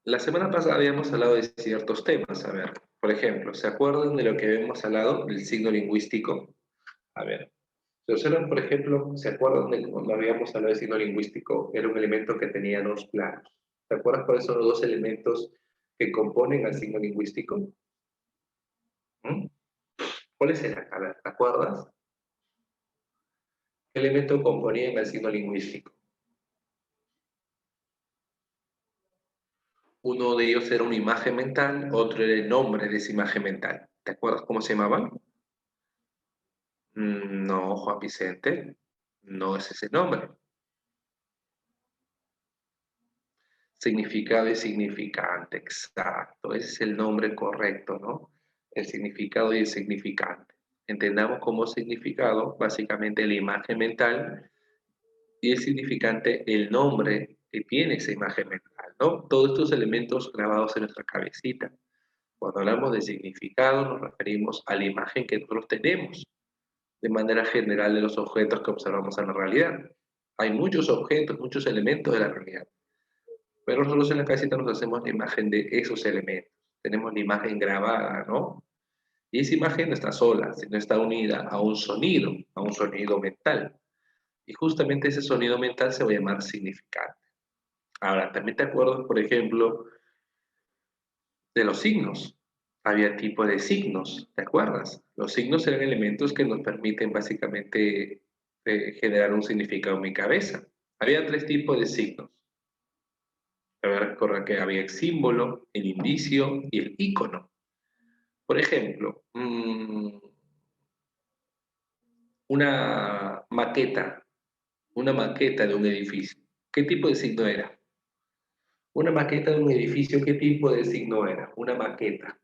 La semana pasada habíamos hablado de ciertos temas. A ver, por ejemplo, ¿se acuerdan de lo que habíamos hablado del signo lingüístico? A ver, si observan, por ejemplo, ¿se acuerdan de cuando habíamos hablado del signo lingüístico? Era un elemento que tenía dos planos. ¿Se acuerdan cuáles son los dos elementos que componen al signo lingüístico? ¿Mm? ¿Cuáles eran? A ver, ¿te acuerdas? ¿Qué elemento componía el signo lingüístico? Uno de ellos era una imagen mental, otro era el nombre de esa imagen mental. ¿Te acuerdas cómo se llamaban? No, Juan Vicente, no es ese nombre. Significado y significante, exacto. Ese es el nombre correcto, ¿no? El significado y el significante. Entendamos como significado, básicamente la imagen mental, y el significante, el nombre que tiene esa imagen mental, ¿no? Todos estos elementos grabados en nuestra cabecita. Cuando hablamos de significado, nos referimos a la imagen que nosotros tenemos de manera general de los objetos que observamos en la realidad. Hay muchos objetos, muchos elementos de la realidad, pero nosotros en la casita nos hacemos la imagen de esos elementos. Tenemos la imagen grabada, ¿no? Y esa imagen no está sola, sino está unida a un sonido mental. Y justamente ese sonido mental se va a llamar significante. Ahora, también te acuerdas, por ejemplo, de los signos. Había tipo de signos, ¿te acuerdas? Los signos eran elementos que nos permiten básicamente generar un significado en mi cabeza. Había tres tipos de signos. A ver, recuerda que había el símbolo, el indicio y el icono. Por ejemplo, una maqueta de un edificio. ¿Qué tipo de signo era? Una maqueta de un edificio, ¿qué tipo de signo era? Una maqueta.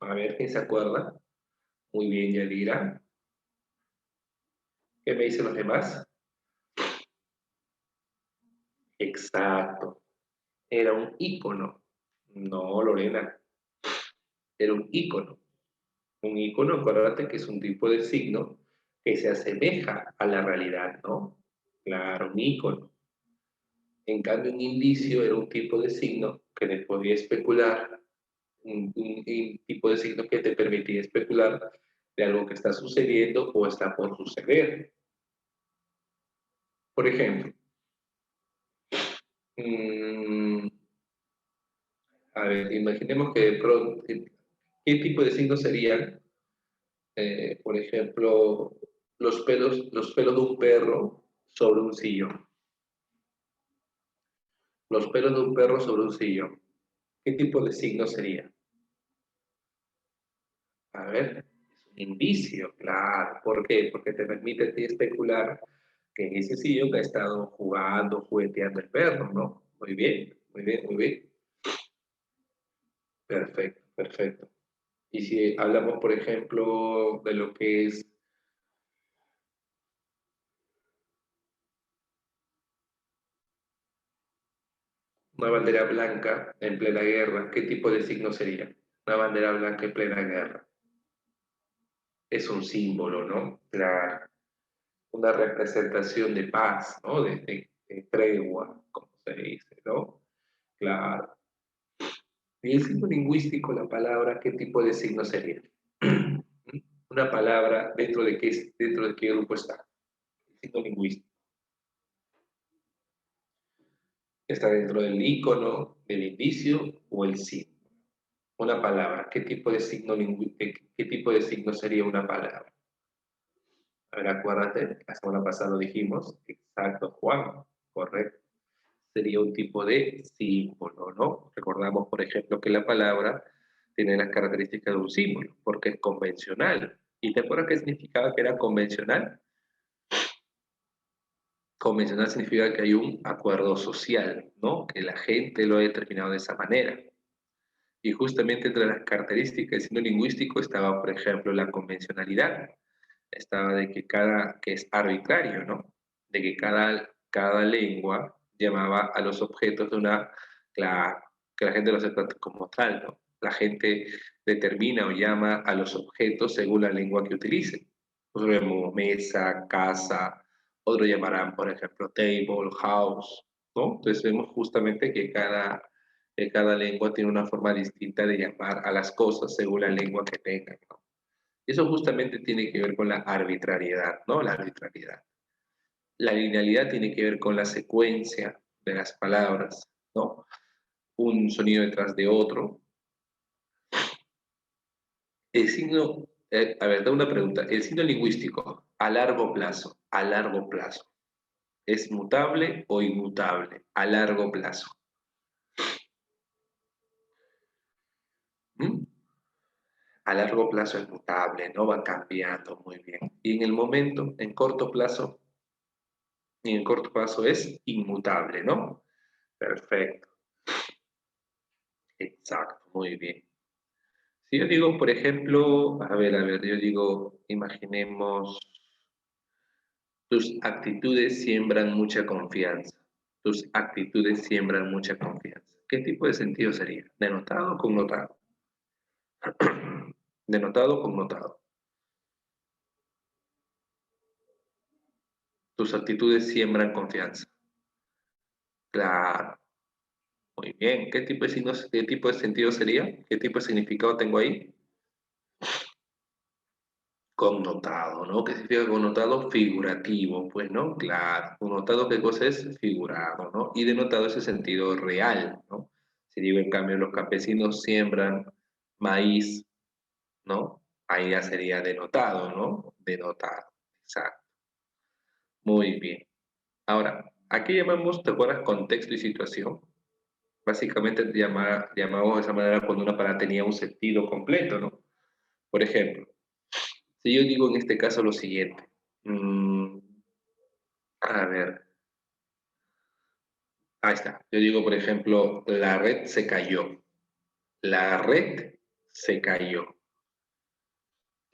A ver, ¿quién se acuerda? Muy bien, Yadira. ¿Qué me dicen los demás? Exacto. Era un icono. No, Lorena. Era un icono. Un icono, acuérdate que es un tipo de signo que se asemeja a la realidad, ¿no? Claro, un icono. En cambio, un indicio era un tipo de signo que te podía especular, un tipo de signo que te permitía especular de algo que está sucediendo o está por suceder. Por ejemplo, mmm, a ver, imaginemos que de pronto, ¿qué tipo de signos serían? Por ejemplo, los pelos de un perro sobre un sillón. Los pelos de un perro sobre un sillón. ¿Qué tipo de signo sería? A ver, es un indicio, claro. ¿Por qué? Porque te permite a ti especular que en ese sillón ha estado jugando, jugueteando el perro, ¿no? Muy bien, muy bien, muy bien. Perfecto, perfecto. Y si hablamos, por ejemplo, de lo que es una bandera blanca en plena guerra, ¿qué tipo de signo sería? Una bandera blanca en plena guerra. Es un símbolo, ¿no? Una representación de paz, ¿no? De tregua, como se dice, ¿no? Claro. Y el signo lingüístico, la palabra, ¿qué tipo de signo sería? Una palabra, dentro de qué grupo está? El signo lingüístico. ¿Está dentro del icono, del indicio o el signo? Una palabra, ¿qué tipo de signo qué tipo de signo sería una palabra? A ver, acuérdate, la semana pasada lo dijimos, exacto, Juan, correcto. Sería un tipo de símbolo, ¿no? Recordamos, por ejemplo, que la palabra tiene las características de un símbolo, porque es convencional. ¿Y te acuerdas qué significaba que era convencional? Convencional significa que hay un acuerdo social, ¿no? Que la gente lo ha determinado de esa manera. Y justamente entre las características del signo lingüístico estaba, por ejemplo, la convencionalidad. Estaba de que es arbitrario, ¿no? De que cada lengua llamaba a los objetos de que la gente lo acepta como tal, ¿no? La gente determina o llama a los objetos según la lengua que utilicen. Nosotros llamamos mesa, casa, otros llamarán, por ejemplo, table, house, ¿no? Entonces vemos justamente que cada que cada lengua tiene una forma distinta de llamar a las cosas según la lengua que tengan, ¿no? Eso justamente tiene que ver con la arbitrariedad, ¿no? La arbitrariedad. La linealidad tiene que ver con la secuencia de las palabras, ¿no? Un sonido detrás de otro. El signo, a ver, da una pregunta. El signo lingüístico, a largo plazo, ¿es mutable o inmutable? A largo plazo. ¿Mm? A largo plazo es mutable, no va cambiando muy bien. Y en el momento, en corto plazo es inmutable, ¿no? Perfecto, exacto, muy bien. Si yo digo, por ejemplo, a ver, yo digo, imaginemos, tus actitudes siembran mucha confianza. Tus actitudes siembran mucha confianza. ¿Qué tipo de sentido sería? ¿Denotado o connotado? Denotado o connotado. Tus actitudes siembran confianza. Claro, muy bien. ¿Qué tipo de signos, qué tipo de sentido sería? ¿Qué tipo de significado tengo ahí? Connotado, ¿no? ¿Qué significa connotado? Figurativo, pues, ¿no? Claro. Connotado, ¿qué cosa es? Figurado, ¿no? Y denotado ese sentido real, ¿no? Si digo, en cambio, los campesinos siembran maíz, ¿no? Ahí ya sería denotado, ¿no? Denotado, exacto. Muy bien. Ahora, aquí llamamos, ¿te acuerdas? Contexto y situación. Básicamente llamamos de esa manera cuando una palabra tenía un sentido completo, ¿no? Por ejemplo, si yo digo en este caso lo siguiente, mm, a ver, ahí está. Yo digo, por ejemplo, la red se cayó. La red se cayó.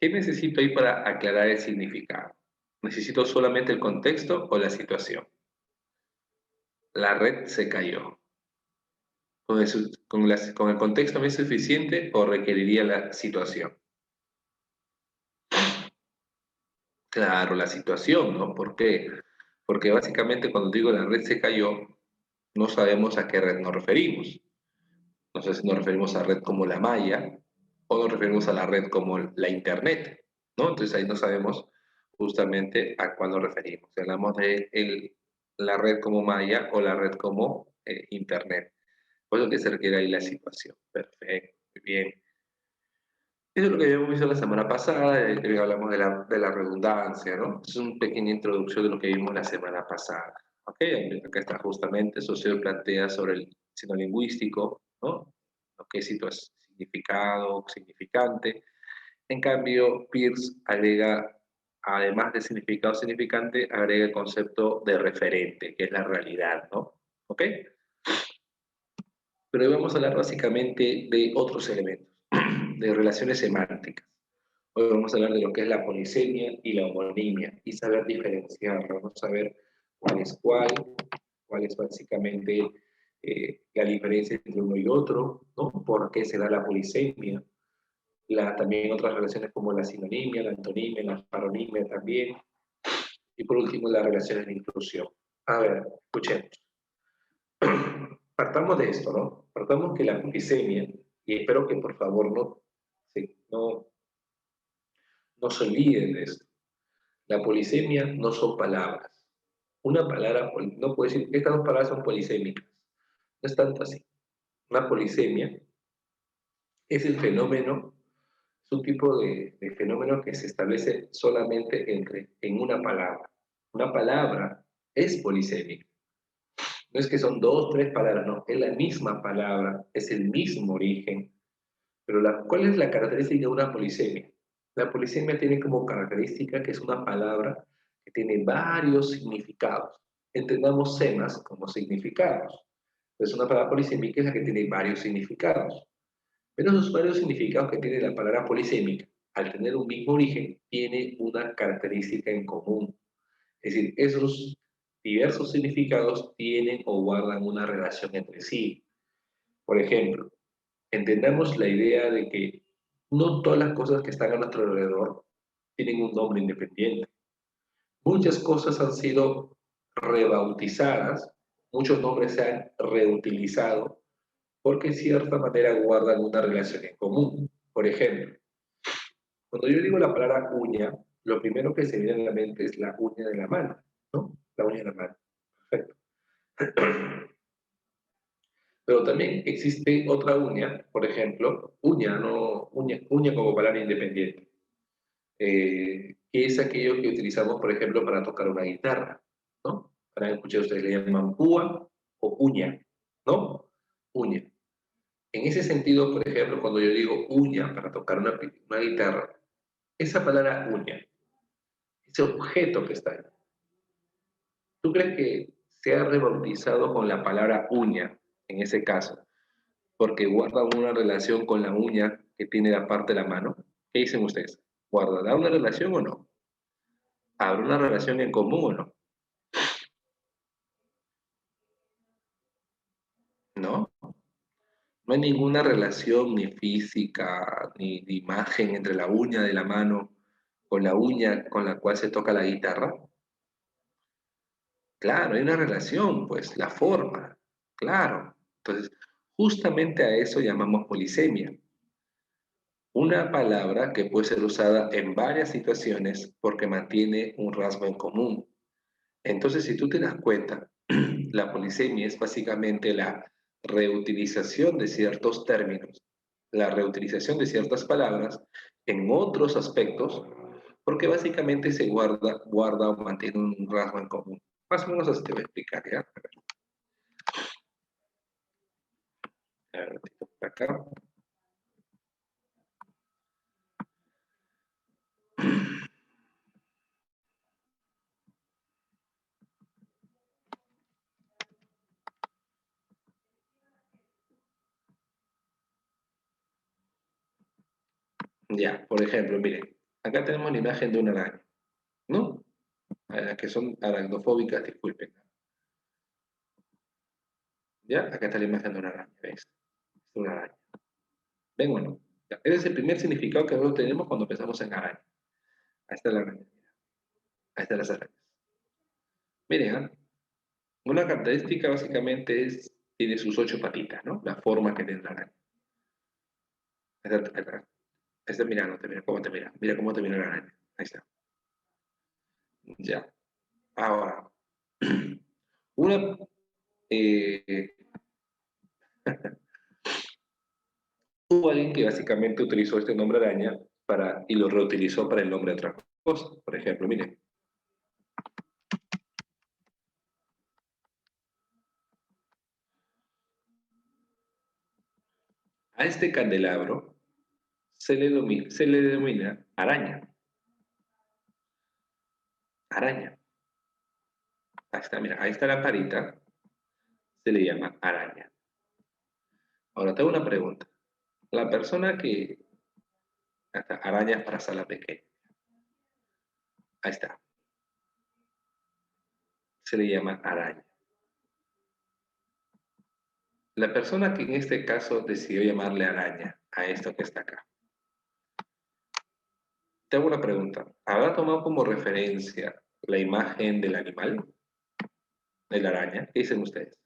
¿Qué necesito ahí para aclarar el significado? ¿Necesito solamente el contexto o la situación? La red se cayó. ¿Con el contexto me es suficiente o requeriría la situación? Claro, la situación, ¿no? ¿Por qué? Porque básicamente cuando digo la red se cayó, no sabemos a qué red nos referimos. No sé si nos referimos a red como la malla o nos referimos a la red como la internet, ¿no? Entonces ahí no sabemos justamente a cuál nos referimos. Si hablamos de la red como malla o la red como internet. Por eso que se requiere ahí la situación. Perfecto, muy bien. Eso es lo que habíamos visto la semana pasada, que hablamos de la redundancia, ¿no? Es una pequeña introducción de lo que vimos la semana pasada. ¿Ok? Acá está justamente, Saussure plantea sobre el signo lingüístico, ¿no? Lo que es significado, significante. En cambio, Peirce agrega, además de significado significante, agrega el concepto de referente, que es la realidad, ¿no? ¿Ok? Pero hoy vamos a hablar básicamente de otros elementos, de relaciones semánticas. Hoy vamos a hablar de lo que es la polisemia y la homonimia y saber diferenciar, vamos a ver cuál es básicamente la diferencia entre uno y otro, ¿no? ¿Por qué se da la polisemia? También otras relaciones como la sinonimia, la antonimia, la paronimia también. Y por último, las relaciones de inclusión. A ver, escuchemos. Partamos de esto, ¿no? Partamos que la polisemia, y espero que por favor no se olviden de esto. La polisemia no son palabras. Una palabra, no puedo decir, estas dos palabras son polisémicas. No es tanto así. Una polisemia es el fenómeno, es un tipo de fenómeno que se establece solamente en una palabra. Una palabra es polisémica. No es que son dos, tres palabras, no, es la misma palabra, es el mismo origen. Pero ¿cuál es la característica de una polisemia? La polisemia tiene como característica que es una palabra que tiene varios significados. Entendamos semas como significados. Entonces, una palabra polisémica es la que tiene varios significados. Pero esos varios significados que tiene la palabra polisémica, al tener un mismo origen, tiene una característica en común. Es decir, esos diversos significados tienen o guardan una relación entre sí. Por ejemplo, entendamos la idea de que no todas las cosas que están a nuestro alrededor tienen un nombre independiente. Muchas cosas han sido rebautizadas, muchos nombres se han reutilizado porque en cierta manera guardan una relación en común. Por ejemplo, cuando yo digo la palabra uña, lo primero que se viene a la mente es la uña de la mano, ¿no? La uña de la mano. Perfecto. Pero también existe otra uña, por ejemplo, uña, no, uña como palabra independiente, que es aquello que utilizamos, por ejemplo, para tocar una guitarra, ¿no? Para escuchar ustedes le llaman púa o uña, ¿no? Uña. En ese sentido, por ejemplo, cuando yo digo uña para tocar una guitarra, esa palabra uña, ese objeto que está ahí, ¿tú crees que se ha rebautizado con la palabra uña en ese caso? Porque guarda una relación con la uña que tiene la parte de la mano. ¿Qué dicen ustedes? ¿Guardará una relación o no? ¿Habrá una relación en común o no? ¿No? No hay ninguna relación ni física ni de imagen entre la uña de la mano con la uña con la cual se toca la guitarra. Claro, hay una relación, pues, la forma. Claro. Entonces, justamente a eso llamamos polisemia. Una palabra que puede ser usada en varias situaciones porque mantiene un rasgo en común. Entonces, si tú te das cuenta, la polisemia es básicamente la reutilización de ciertos términos, la reutilización de ciertas palabras en otros aspectos, porque básicamente se guarda o mantiene un rasgo en común. Más o menos así te voy a explicar, ¿ya? A ver, por acá. Ya, por ejemplo, miren, acá tenemos la imagen de una araña, ¿no? A las que son aracnofóbicas, disculpen. ¿Ya? Acá está la imagen de una araña, ¿ves? Es una araña. ¿Ven o no? Ya, ese es el primer significado que nosotros tenemos cuando pensamos en araña. Ahí está la araña. Ahí están las arañas. Miren, ¿ah? Una característica básicamente es, tiene sus 8 patitas, ¿no? La forma que tiene la araña. Ahí está mirándote, mira cómo te mira. Mira cómo te mira la araña. Ahí está. Ya. Ahora, una, eh, hubo alguien que básicamente utilizó este nombre araña y lo reutilizó para el nombre de otra cosa. Por ejemplo, miren, a este candelabro se le denomina araña. Araña. Ahí está, mira, ahí está la parita, se le llama araña. Ahora tengo una pregunta. La persona que hasta arañas para sala pequeña, ahí está, se le llama araña. La persona que en este caso decidió llamarle araña a esto que está acá. Te hago una pregunta. ¿Habrá tomado como referencia la imagen del animal, de la araña? ¿Qué dicen ustedes?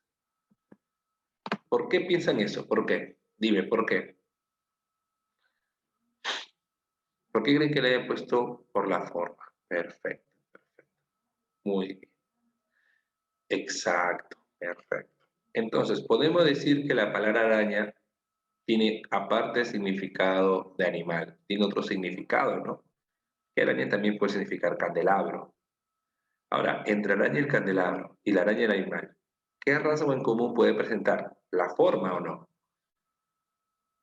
¿Por qué piensan eso? ¿Por qué? Dime, ¿por qué? ¿Por qué creen que le haya puesto por la forma? Perfecto, perfecto. Muy bien. Exacto, perfecto. Entonces, podemos decir que la palabra araña tiene, aparte de significado de animal, tiene otro significado, ¿no? Que araña también puede significar candelabro. Ahora, entre araña y el candelabro y la araña y el animal, ¿qué rasgo en común puede presentar? ¿La forma o no?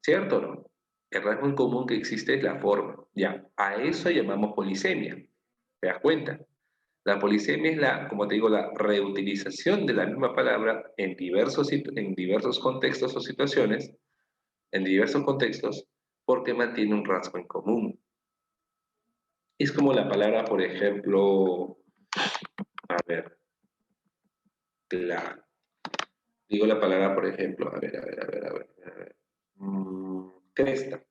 ¿Cierto o no? El rasgo en común que existe es la forma. Ya, a eso llamamos polisemia. ¿Te das cuenta? La polisemia es la, como te digo, la reutilización de la misma palabra en diversos contextos o situaciones, en diversos contextos, porque mantiene un rasgo en común. Es como la palabra, por ejemplo, a ver, la, digo la palabra, por ejemplo, a ver. Cresta,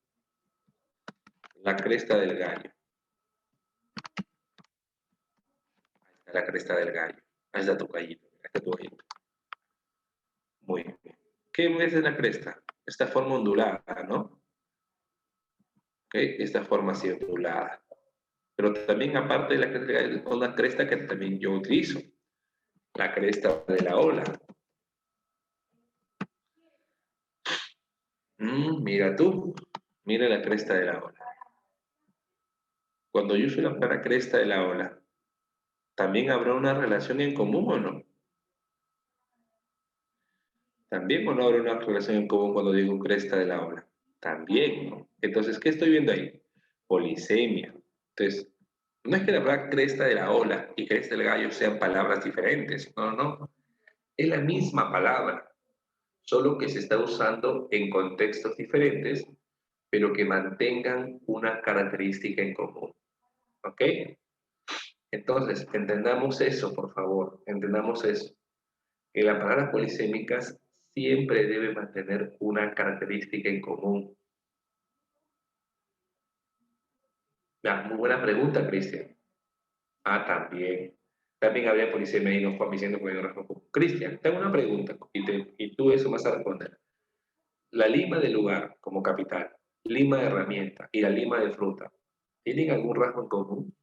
la cresta del gallo. Ahí está la cresta del gallo. Ahí está tu gallito, ahí está tu gallito. Muy bien. ¿Qué ves en la cresta? Esta forma ondulada, ¿no? ¿Ok? Esta forma así ondulada. Pero también aparte de la cresta, hay una cresta que también yo utilizo, la cresta de la ola. Mira tú, mira la cresta de la ola. Cuando yo uso la palabra cresta de la ola, ¿también habrá una relación en común o no? También o no habrá una relación en común cuando digo cresta de la ola. También, ¿no? Entonces, ¿qué estoy viendo ahí? Polisemia. Entonces, no es que la palabra cresta de la ola y cresta del gallo sean palabras diferentes. No, no. Es la misma palabra, solo que se está usando en contextos diferentes, pero que mantengan una característica en común. ¿Ok? Entonces, entendamos eso, por favor. Entendamos eso. Que las palabras polisémicas siempre deben mantener una característica en común. Muy buena pregunta, Cristian. También. También habría polisemia y no Juan diciendo que no respondo. Cristian, tengo una pregunta y tú eso vas a responder. La lima de lugar como capital, lima de herramienta y la lima de fruta, ¿tienen algún rasgo en común?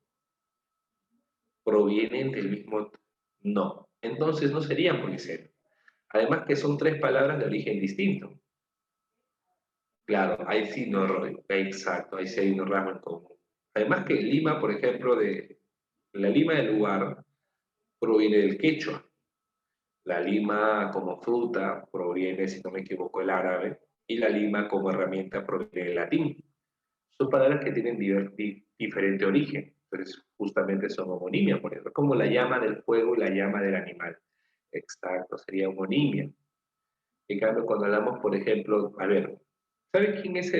¿Provienen del mismo? No. Entonces no serían polisemia. Además que son tres palabras de origen distinto. Claro, ahí sí no, exacto, ahí sí hay un rasgo en común. Además que lima, por ejemplo, la lima del lugar proviene del quechua. La lima como fruta proviene, si no me equivoco, del árabe. Y la lima como herramienta proviene del latín. Son palabras que tienen diferente origen. Entonces, justamente son homonimia, por ejemplo. Como la llama del fuego y la llama del animal. Exacto, sería homonimia. En cambio, cuando hablamos, por ejemplo, a ver, ¿sabe quién es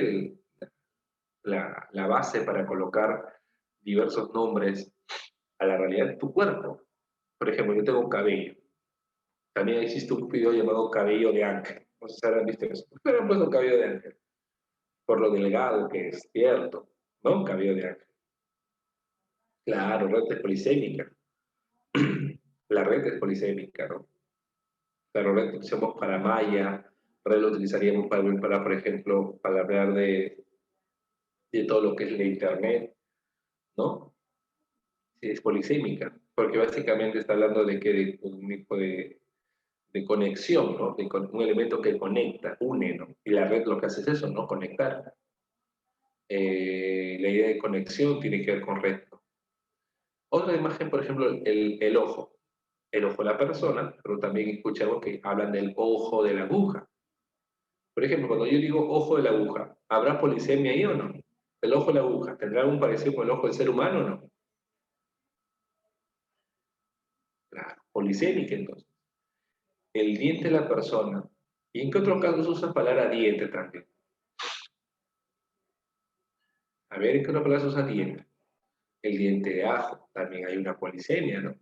la base para colocar diversos nombres a la realidad de tu cuerpo? Por ejemplo, yo tengo un cabello. También existe un video llamado cabello de ángel. No sé si habrán visto eso. ¿Por qué le han puesto cabello de ángel? Por lo delgado que es, cierto. ¿No? Un cabello de ángel. Claro, red es polisémica. La red es polisémica, ¿no? Claro, red lo utilizamos para malla, red lo utilizaríamos para, por ejemplo, para hablar de todo lo que es la internet, ¿no? Sí, es polisémica, porque básicamente está hablando de que de un tipo de conexión, ¿no? Un elemento que conecta, une, ¿no? Y la red lo que hace es eso, ¿no? Conectar. La idea de conexión tiene que ver con red. Otra imagen, por ejemplo, el ojo. El ojo de la persona, pero también escuchamos que hablan del ojo de la aguja. Por ejemplo, cuando yo digo ojo de la aguja, ¿habrá polisemia ahí o no? El ojo de la aguja, ¿tendrá algún parecido con el ojo del ser humano o no? Claro, polisémica entonces. El diente de la persona. ¿Y en qué otros casos usa palabra diente también? A ver, ¿en qué otras palabras usa diente? El diente de ajo, también hay una polisemia, ¿no?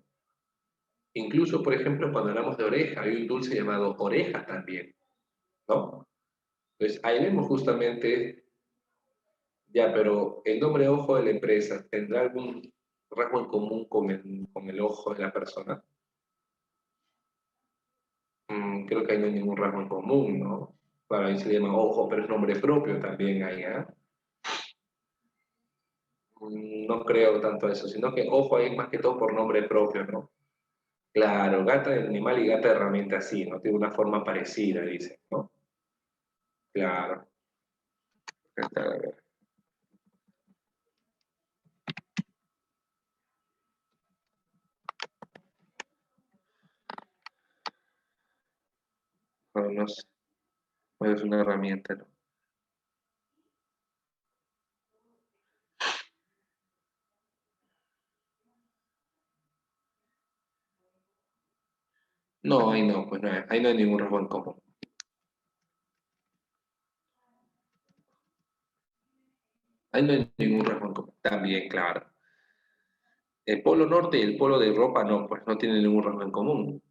Incluso, por ejemplo, cuando hablamos de oreja, hay un dulce llamado oreja también, ¿no? Entonces, ahí vemos justamente, ya, pero el nombre ojo de la empresa, ¿tendrá algún rasgo en común con el ojo de la persona? Creo que ahí no hay ningún rasgo en común, ¿no? Claro, ahí se llama ojo, pero es nombre propio también ahí, ¿ah? No creo tanto eso, sino que ojo ahí es más que todo por nombre propio, ¿no? Claro, gata de animal y gata de herramienta sí, ¿no? Tiene una forma parecida, dice, ¿no? Claro. Está, no, no sé, no es una herramienta, ¿no? No, ahí no, pues no, ahí no hay ningún rasgo en común. Ahí no hay ningún rasgo en común. También, claro. El polo norte y el polo de Europa no, pues no tienen ningún rasgo en común.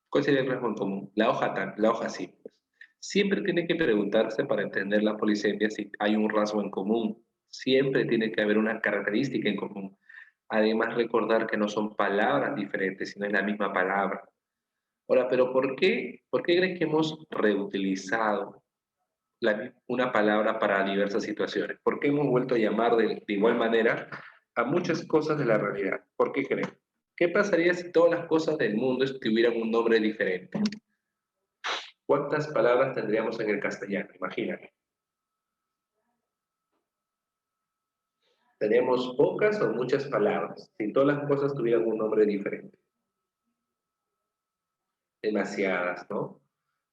¿Cuál sería el rasgo en común? La hoja sí, pues. Siempre tiene que preguntarse para entender la polisemia si hay un rasgo en común. Siempre tiene que haber una característica en común. Además, recordar que no son palabras diferentes, sino es la misma palabra. Ahora, pero por qué crees que hemos reutilizado una palabra para diversas situaciones? ¿Por qué hemos vuelto a llamar de igual manera a muchas cosas de la realidad? ¿Por qué creen? ¿Qué pasaría si todas las cosas del mundo tuvieran un nombre diferente? ¿Cuántas palabras tendríamos en el castellano? Imagínate. ¿Tenemos pocas o muchas palabras si todas las cosas tuvieran un nombre diferente? Demasiadas, ¿no?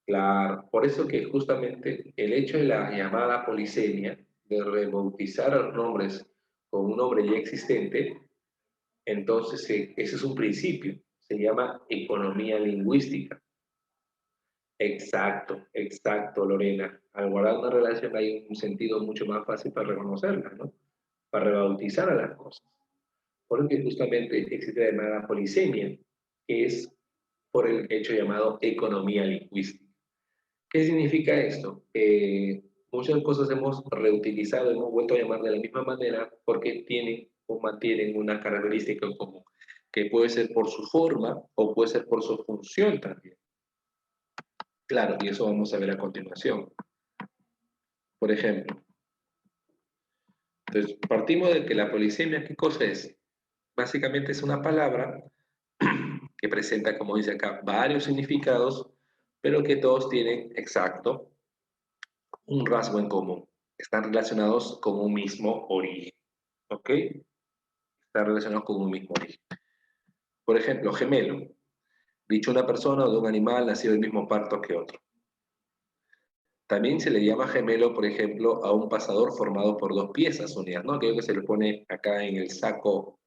Claro, por eso que justamente el hecho de la llamada polisemia, de rebautizar a los nombres con un nombre ya existente, entonces ese es un principio, se llama economía lingüística. Exacto, exacto, Lorena. Al guardar una relación hay un sentido mucho más fácil para reconocerla, ¿no? Para rebautizar a las cosas. Por lo que justamente existe la llamada polisemia, que es por el hecho llamado economía lingüística. ¿Qué significa esto? Muchas cosas hemos reutilizado, hemos vuelto a llamar de la misma manera porque tienen o mantienen una característica en común, que puede ser por su forma o puede ser por su función también. Claro, y eso vamos a ver a continuación. Por ejemplo, entonces partimos de que la polisemia, ¿qué cosa es? Básicamente es una palabra que presenta, como dice acá, varios significados, pero que todos tienen exacto un rasgo en común. Están relacionados con un mismo origen. ¿Ok? Están relacionados con un mismo origen. Por ejemplo, gemelo. Dicho una persona o de un animal nacido del mismo parto que otro. También se le llama gemelo, por ejemplo, a un pasador formado por dos piezas unidas, ¿no? Aquello que se le pone acá en el saco,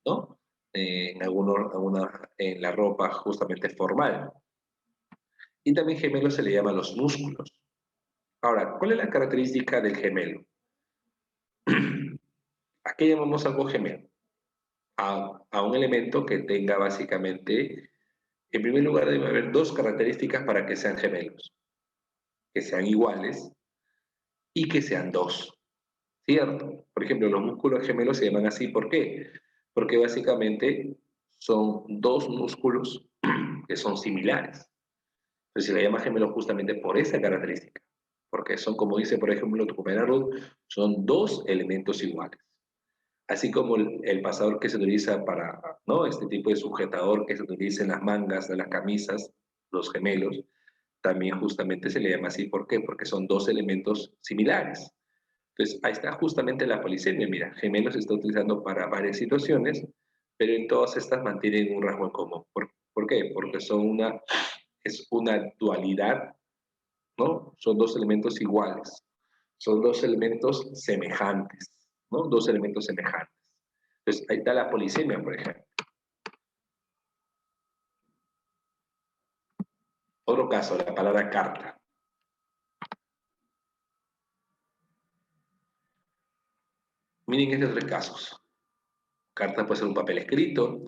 ¿no? En la ropa justamente formal. Y también gemelo se le llama a los músculos. Ahora, ¿cuál es la característica del gemelo? ¿A qué llamamos algo gemelo? A un elemento que tenga básicamente, en primer lugar, debe haber dos características para que sean gemelos, que sean iguales y que sean dos, ¿cierto? Por ejemplo, los músculos gemelos se llaman así, ¿por qué? Porque básicamente son dos músculos que son similares. Entonces se le llama gemelo justamente por esa característica, porque son, como dice, por ejemplo, tu compañero, son dos elementos iguales. Así como el pasador que se utiliza para, ¿no? Este tipo de sujetador que se utiliza en las mangas de las camisas, los gemelos, también justamente se le llama así. ¿Por qué? Porque son dos elementos similares. Entonces, ahí está justamente la polisemia. Mira, gemelos se está utilizando para varias situaciones, pero en todas estas mantienen un rasgo en común. ¿Por qué? Porque es una dualidad, ¿no? Son dos elementos iguales, son dos elementos semejantes, ¿no? Dos elementos semejantes. Entonces, ahí está la polisemia, por ejemplo. Otro caso, la palabra carta. Miren estos tres casos. Carta puede ser un papel escrito,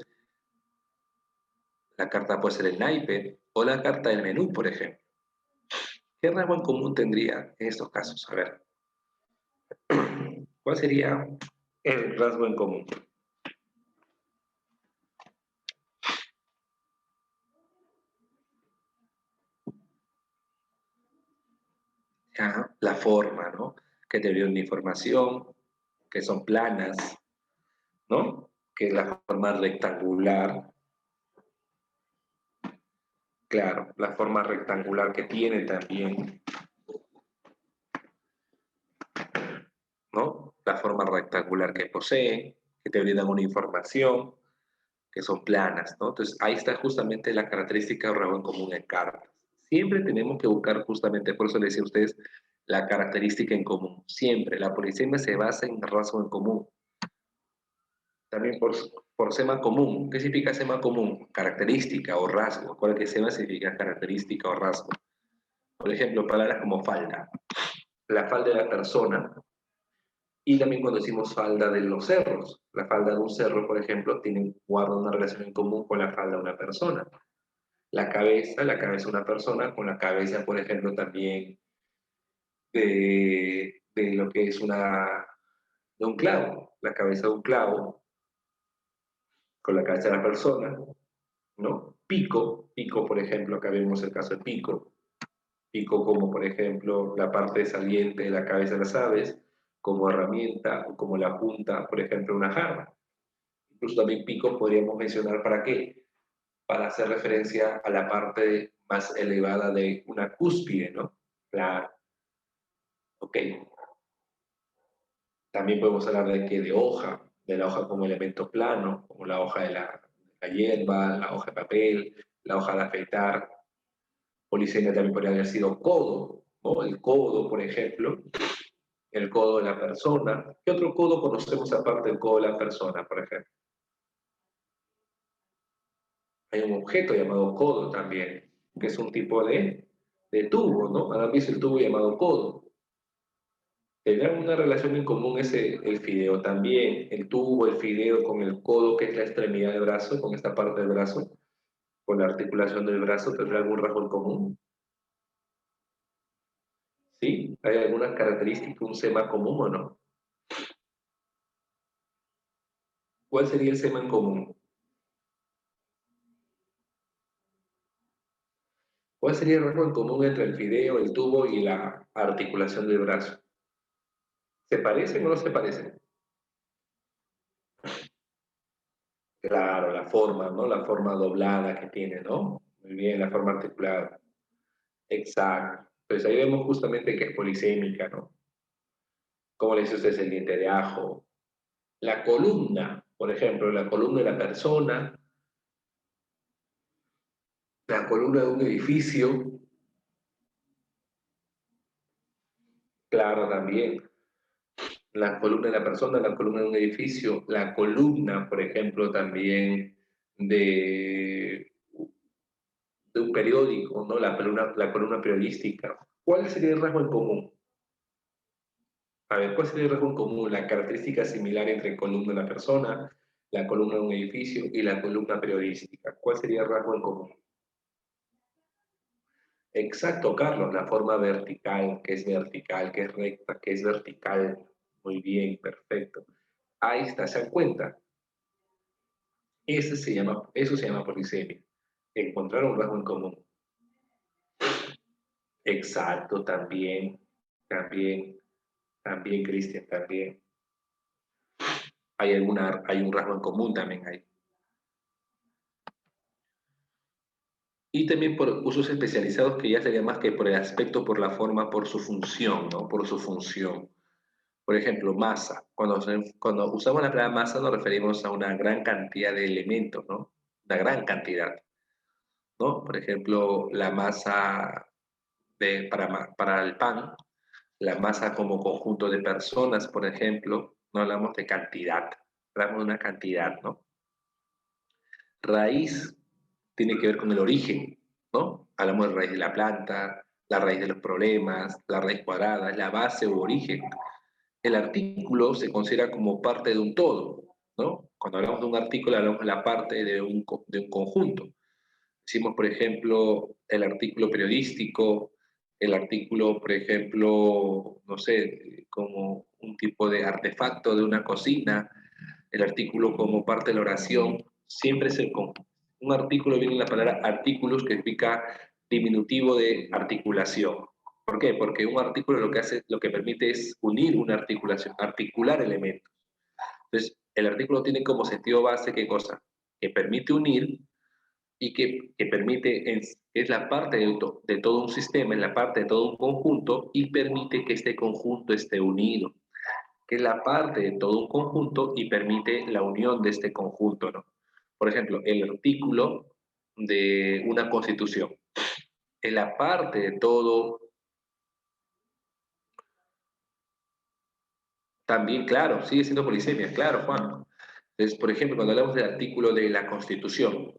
la carta puede ser el naipe o la carta del menú, por ejemplo. ¿Qué rasgo en común tendría en estos casos? A ver, ¿cuál sería el rasgo en común? Ya, la forma, ¿no? Que te dio una información, que son planas, ¿no? Que es la forma rectangular, claro, la forma rectangular que tiene también, ¿no? La forma rectangular que posee, que te brindan una información, que son planas, ¿no? Entonces, ahí está justamente la característica de rasgo en común en cartas. Siempre tenemos que buscar justamente, por eso les decía a ustedes, la característica en común. Siempre, la polisemia se basa en rasgo en común. También por sema común. ¿Qué significa sema común? Característica o rasgo. ¿Cuál que sema significa característica o rasgo? Por ejemplo, palabras como falda. La falda de la persona. Y también cuando decimos falda de los cerros. La falda de un cerro, por ejemplo, guarda una relación en común con la falda de una persona. La cabeza de una persona, con la cabeza, por ejemplo, también de lo que es de un clavo. La cabeza de un clavo con la cabeza de la persona, ¿no? pico, por ejemplo, acá vemos el caso de pico como por ejemplo la parte saliente de la cabeza de las aves, como herramienta o como la punta, por ejemplo, una jarra. Incluso también pico podríamos mencionar para qué, para hacer referencia a la parte más elevada de una cúspide, ¿no? Claro, ok. También podemos hablar de que de la hoja como elemento plano, como la hoja de la hierba, la hoja de papel, la hoja de afeitar. Polisemia también podría haber sido codo, ¿no? El codo, por ejemplo, el codo de la persona. ¿Qué otro codo conocemos aparte del codo de la persona, por ejemplo? Hay un objeto llamado codo también, que es un tipo de tubo, ¿no? ¿Han visto el tubo llamado codo? Tendrán una relación en común el fideo también, el tubo, el fideo con el codo, que es la extremidad del brazo, con esta parte del brazo, con la articulación del brazo, ¿tendrá algún rasgo en común? ¿Sí? ¿Hay alguna característica, un sema común o no? ¿Cuál sería el sema en común? ¿Cuál sería el rasgo en común entre el fideo, el tubo y la articulación del brazo? ¿Se parecen o no se parecen? Claro, la forma, ¿no? La forma doblada que tiene, ¿no? Muy bien, la forma articulada. Exacto. Pues ahí vemos justamente que es polisémica, ¿no? Como le dice usted, es el diente de ajo. La columna, por ejemplo, la columna de la persona, la columna de un edificio, claro, también. La columna de la persona, la columna de un edificio, la columna, por ejemplo, también de, de un periódico, ¿no? La columna periodística. ¿Cuál sería el rasgo en común? A ver, ¿cuál sería el rasgo en común? La característica similar entre columna de la persona, la columna de un edificio y la columna periodística. ¿Cuál sería el rasgo en común? Exacto, Carlos, la forma vertical, que es recta, que es vertical. Muy bien, perfecto. Ahí está, ¿se dan cuenta? Eso se llama polisemia. Encontrar un rasgo en común. Exacto, también, también, Cristian, también. Hay un rasgo en común también ahí. Y también por usos especializados que ya sería más que por el aspecto, por la forma, por su función, ¿no? Por su función. Por ejemplo, masa. Cuando usamos la palabra masa nos referimos a una gran cantidad de elementos, ¿no? Una gran cantidad, ¿no? Por ejemplo, la masa para el pan, la masa como conjunto de personas, por ejemplo, no hablamos de cantidad, hablamos de una cantidad, ¿no? Raíz tiene que ver con el origen, ¿no? Hablamos de raíz de la planta, la raíz de los problemas, la raíz cuadrada, es la base u origen. El artículo se considera como parte de un todo, ¿no? Cuando hablamos de un artículo, hablamos de la parte de un conjunto. Decimos, por ejemplo, el artículo periodístico, el artículo, por ejemplo, no sé, como un tipo de artefacto de una cocina, el artículo como parte de la oración, siempre es el conjunto. Un artículo viene en la palabra artículos, que significa diminutivo de articulación. ¿Por qué? Porque un artículo lo que hace, lo que permite es unir una articulación, articular elementos. Entonces, el artículo tiene como sentido base, ¿qué cosa? Que permite unir y que permite, es la parte de todo un sistema, es la parte de todo un conjunto y permite que este conjunto esté unido, que es la parte de todo un conjunto y permite la unión de este conjunto, ¿no? Por ejemplo, el artículo de una constitución es la parte de todo, también, claro, sigue siendo polisemia, claro, Juan. Entonces, por ejemplo, cuando hablamos del artículo de la Constitución,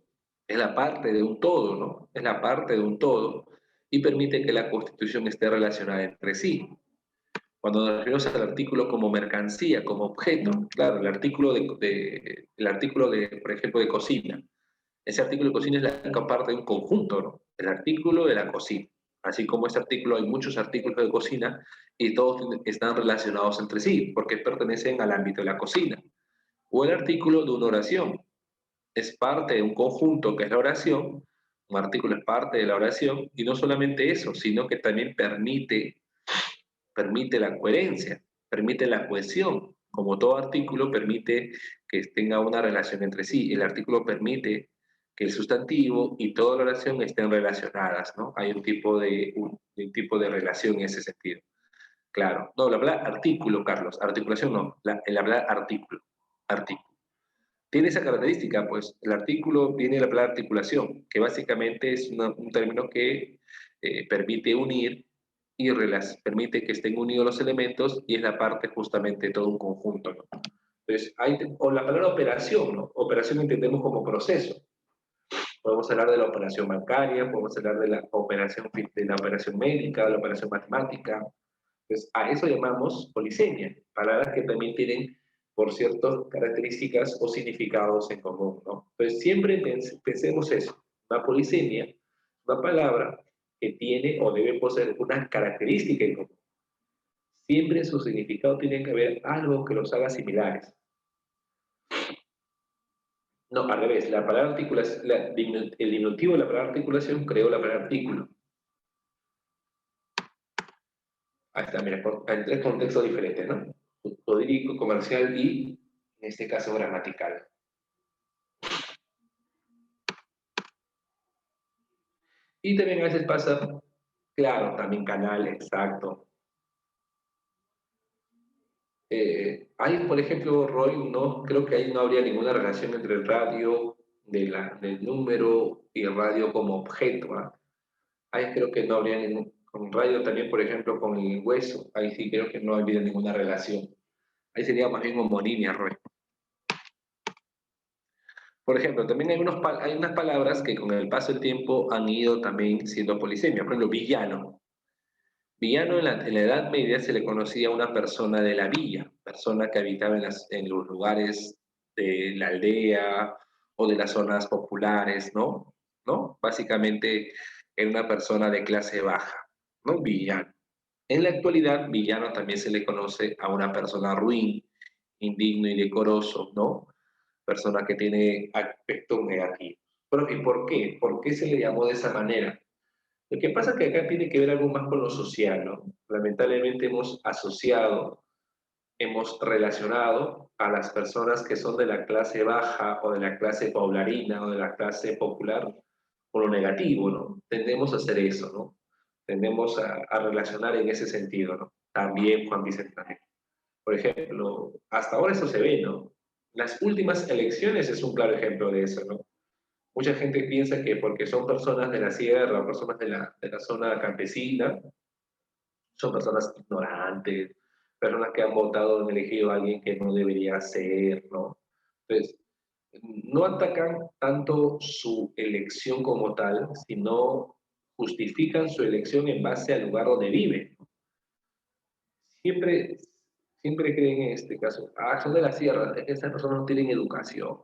es la parte de un todo, ¿no? Es la parte de un todo y permite que la Constitución esté relacionada entre sí. Cuando nos referimos al artículo como mercancía, como objeto, claro, el artículo de, por ejemplo, de cocina. Ese artículo de cocina es la parte de un conjunto, ¿no? El artículo de la cocina. Así como ese artículo, hay muchos artículos de cocina y todos están relacionados entre sí, porque pertenecen al ámbito de la cocina. O el artículo de una oración. es parte de un conjunto que es la oración, un artículo es parte de la oración, y no solamente eso, sino que también permite la coherencia, permite la cohesión. Como todo artículo permite que tenga una relación entre sí. El artículo permite que el sustantivo y toda la oración estén relacionadas, ¿no? Hay un tipo de relación en ese sentido. Claro. No, la palabra artículo, Carlos. Articulación no. El hablar artículo. Artículo. Tiene esa característica, pues el artículo tiene la palabra articulación, que básicamente es un término que permite unir y permite que estén unidos los elementos y es la parte justamente de todo un conjunto, ¿no? Entonces, o la palabra operación, ¿no? Operación entendemos como proceso. Podemos hablar de la operación bancaria, podemos hablar de la operación médica, de la operación matemática. Entonces, a eso llamamos polisemia, palabras que también tienen, por ciertas características o significados en común, ¿no? Entonces, siempre pensemos eso, una polisemia, una palabra que tiene o debe poseer una característica en común. Siempre en su significado tiene que haber algo que los haga similares. No, al revés, la palabra articulación, el diminutivo de la palabra articulación creó la palabra artículo. Ahí está, mira, en tres contextos diferentes, ¿no? Jurídico, comercial y, en este caso, gramatical. Y también a veces pasa, claro, también canal, exacto. Hay, por ejemplo, Roy, no, creo que ahí no habría ninguna relación entre el radio del número y el radio como objeto, ¿ah? Ahí creo que no habría ningún, con radio también, por ejemplo, con el hueso, ahí sí creo que no habría ninguna relación. Ahí sería más bien homonimia, Roy. Por ejemplo, también hay unas palabras que con el paso del tiempo han ido también siendo polisemia. Por ejemplo, villano. Villano en la Edad Media se le conocía a una persona de la villa, persona que habitaba en los lugares de la aldea o de las zonas populares, ¿no? ¿No? Básicamente era una persona de clase baja, ¿no? Villano. En la actualidad, villano también se le conoce a una persona ruin, indigno y decoroso, ¿no? Persona que tiene aspectos negativos. ¿Pero y por qué? ¿Por qué se le llamó de esa manera? Lo que pasa es que acá tiene que ver algo más con lo social, ¿no? Lamentablemente hemos relacionado a las personas que son de la clase baja o de la clase poblarina o de la clase popular con lo negativo, ¿no? Tendemos a hacer eso, ¿no? Tendemos a relacionar en ese sentido, ¿no? También Juan Bicentenario. Por ejemplo, hasta ahora eso se ve, ¿no? Las últimas elecciones es un claro ejemplo de eso, ¿no? Mucha gente piensa que porque son personas de la sierra, personas de la zona campesina, son personas ignorantes, personas que han votado, han elegido a alguien que no debería ser, ¿no? Entonces, no atacan tanto su elección como tal, sino justifican su elección en base al lugar donde viven. Siempre, siempre creen en este caso, son de la sierra, es que esas personas no tienen educación,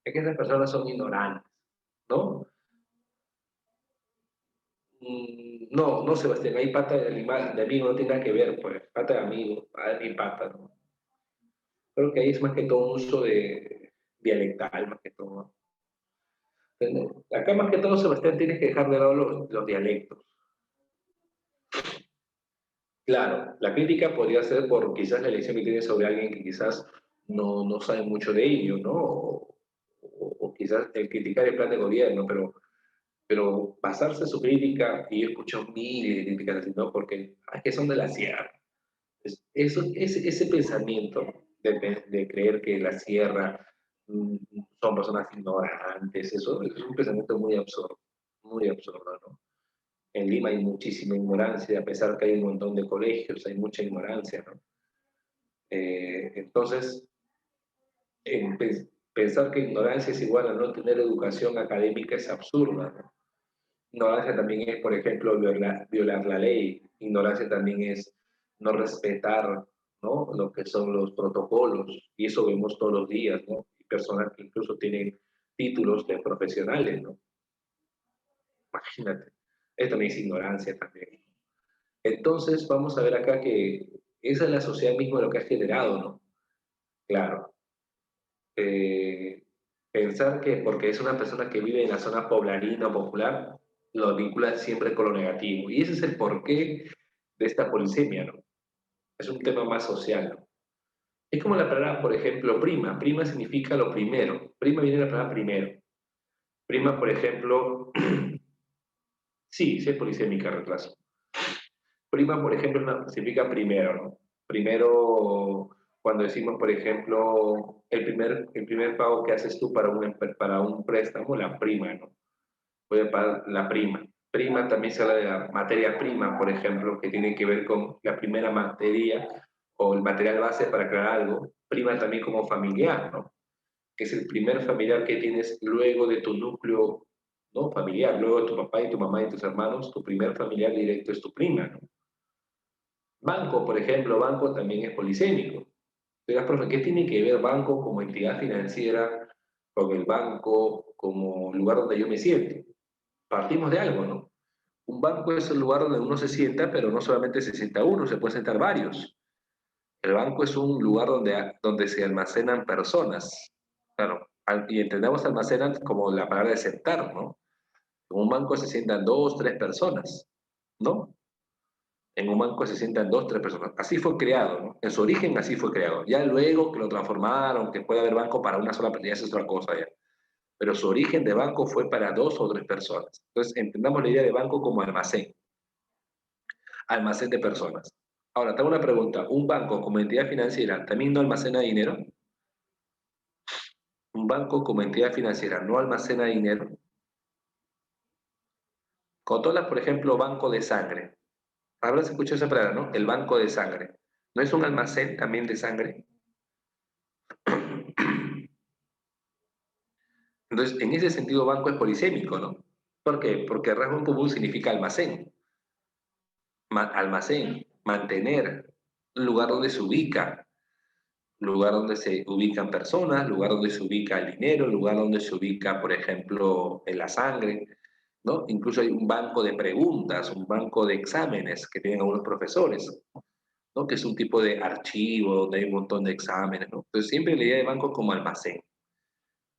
es que esas personas son ignorantes, ¿no? No, no, Sebastián, ahí pata de animal, de amigo no tiene nada que ver, pues, pata de amigo, mi pata, ¿no? Creo que ahí es más que todo un uso de dialectal, más que todo. ¿Entiendes? Acá más que todo, Sebastián, tienes que dejar de lado los dialectos. Claro, la crítica podría ser por quizás la elección que tienes sobre alguien que quizás no sabe mucho de ello, ¿no? O quizás el criticar el plan de gobierno, pero basarse en su crítica, y he escuchado miles de críticas así, ¿no? Porque es que son de la sierra. Ese pensamiento de creer que la sierra mm, son personas ignorantes, eso es un pensamiento muy absurdo, ¿no? En Lima hay muchísima ignorancia, a pesar que hay un montón de colegios, hay mucha ignorancia, ¿no? Entonces, pensar que ignorancia es igual a no tener educación académica es absurda, ¿no? Ignorancia también es, por ejemplo, violar la ley. Ignorancia también es no respetar, ¿no? Lo que son los protocolos. Y eso vemos todos los días, ¿no? Y personas que incluso tienen títulos de profesionales, ¿no? Imagínate. Esto también es ignorancia también. Entonces, vamos a ver acá que esa es la sociedad misma lo que ha generado, ¿no? Claro. Eh, Pensar que porque es una persona que vive en la zona poblarina o popular, lo vincula siempre con lo negativo. Y ese es el porqué de esta polisemia, ¿no? Es un tema más social, ¿no? Es como la palabra, por ejemplo, prima. Prima significa lo primero. Prima viene de la palabra primero. Prima, por ejemplo, sí, sí es polisémica, retraso. Prima, por ejemplo, significa primero, ¿no? Primero, cuando decimos, por ejemplo, el primer pago que haces tú para un préstamo, la prima, ¿no? Voy a pagar la prima. Prima también se habla de la materia prima, por ejemplo, que tiene que ver con la primera materia o el material base para crear algo. Prima también como familiar, ¿no? Que es el primer familiar que tienes luego de tu núcleo, ¿no? Familiar, luego de tu papá y tu mamá y tus hermanos, tu primer familiar directo es tu prima, ¿no? Banco, por ejemplo, banco también es polisémico. Dirás, profe, ¿qué tiene que ver banco como entidad financiera con el banco como lugar donde yo me siento? Partimos de algo, ¿no? Un banco es el lugar donde uno se sienta, pero no solamente se sienta uno, se puede sentar varios. El banco es un lugar donde se almacenan personas. Claro, y entendamos almacenan como la palabra de sentar, ¿no? En un banco se sientan dos, tres personas, ¿no? En un banco se sientan dos, tres personas. Así fue creado, ¿no? En su origen así fue creado. Ya luego que lo transformaron, que puede haber banco para una sola persona, ya es otra cosa ya. Pero su origen de banco fue para dos o tres personas. Entonces, entendamos la idea de banco como almacén, almacén de personas. Ahora, te hago una pregunta. ¿Un banco como entidad financiera también no almacena dinero? ¿Un banco como entidad financiera no almacena dinero? Cotola, por ejemplo, banco de sangre. Habrás escuchado esa palabra, ¿no? El banco de sangre. ¿No es un almacén también de sangre? Entonces, en ese sentido, banco es polisémico, ¿no? ¿Por qué? Porque rasgo en común significa almacén. Almacén, mantener, un lugar donde se ubica, lugar donde se ubican personas, lugar donde se ubica el dinero, lugar donde se ubica, por ejemplo, en la sangre, ¿no? Incluso hay un banco de preguntas, un banco de exámenes que tienen algunos profesores, ¿no? Que es un tipo de archivo donde hay un montón de exámenes, ¿no? Entonces, siempre la idea de banco como almacén.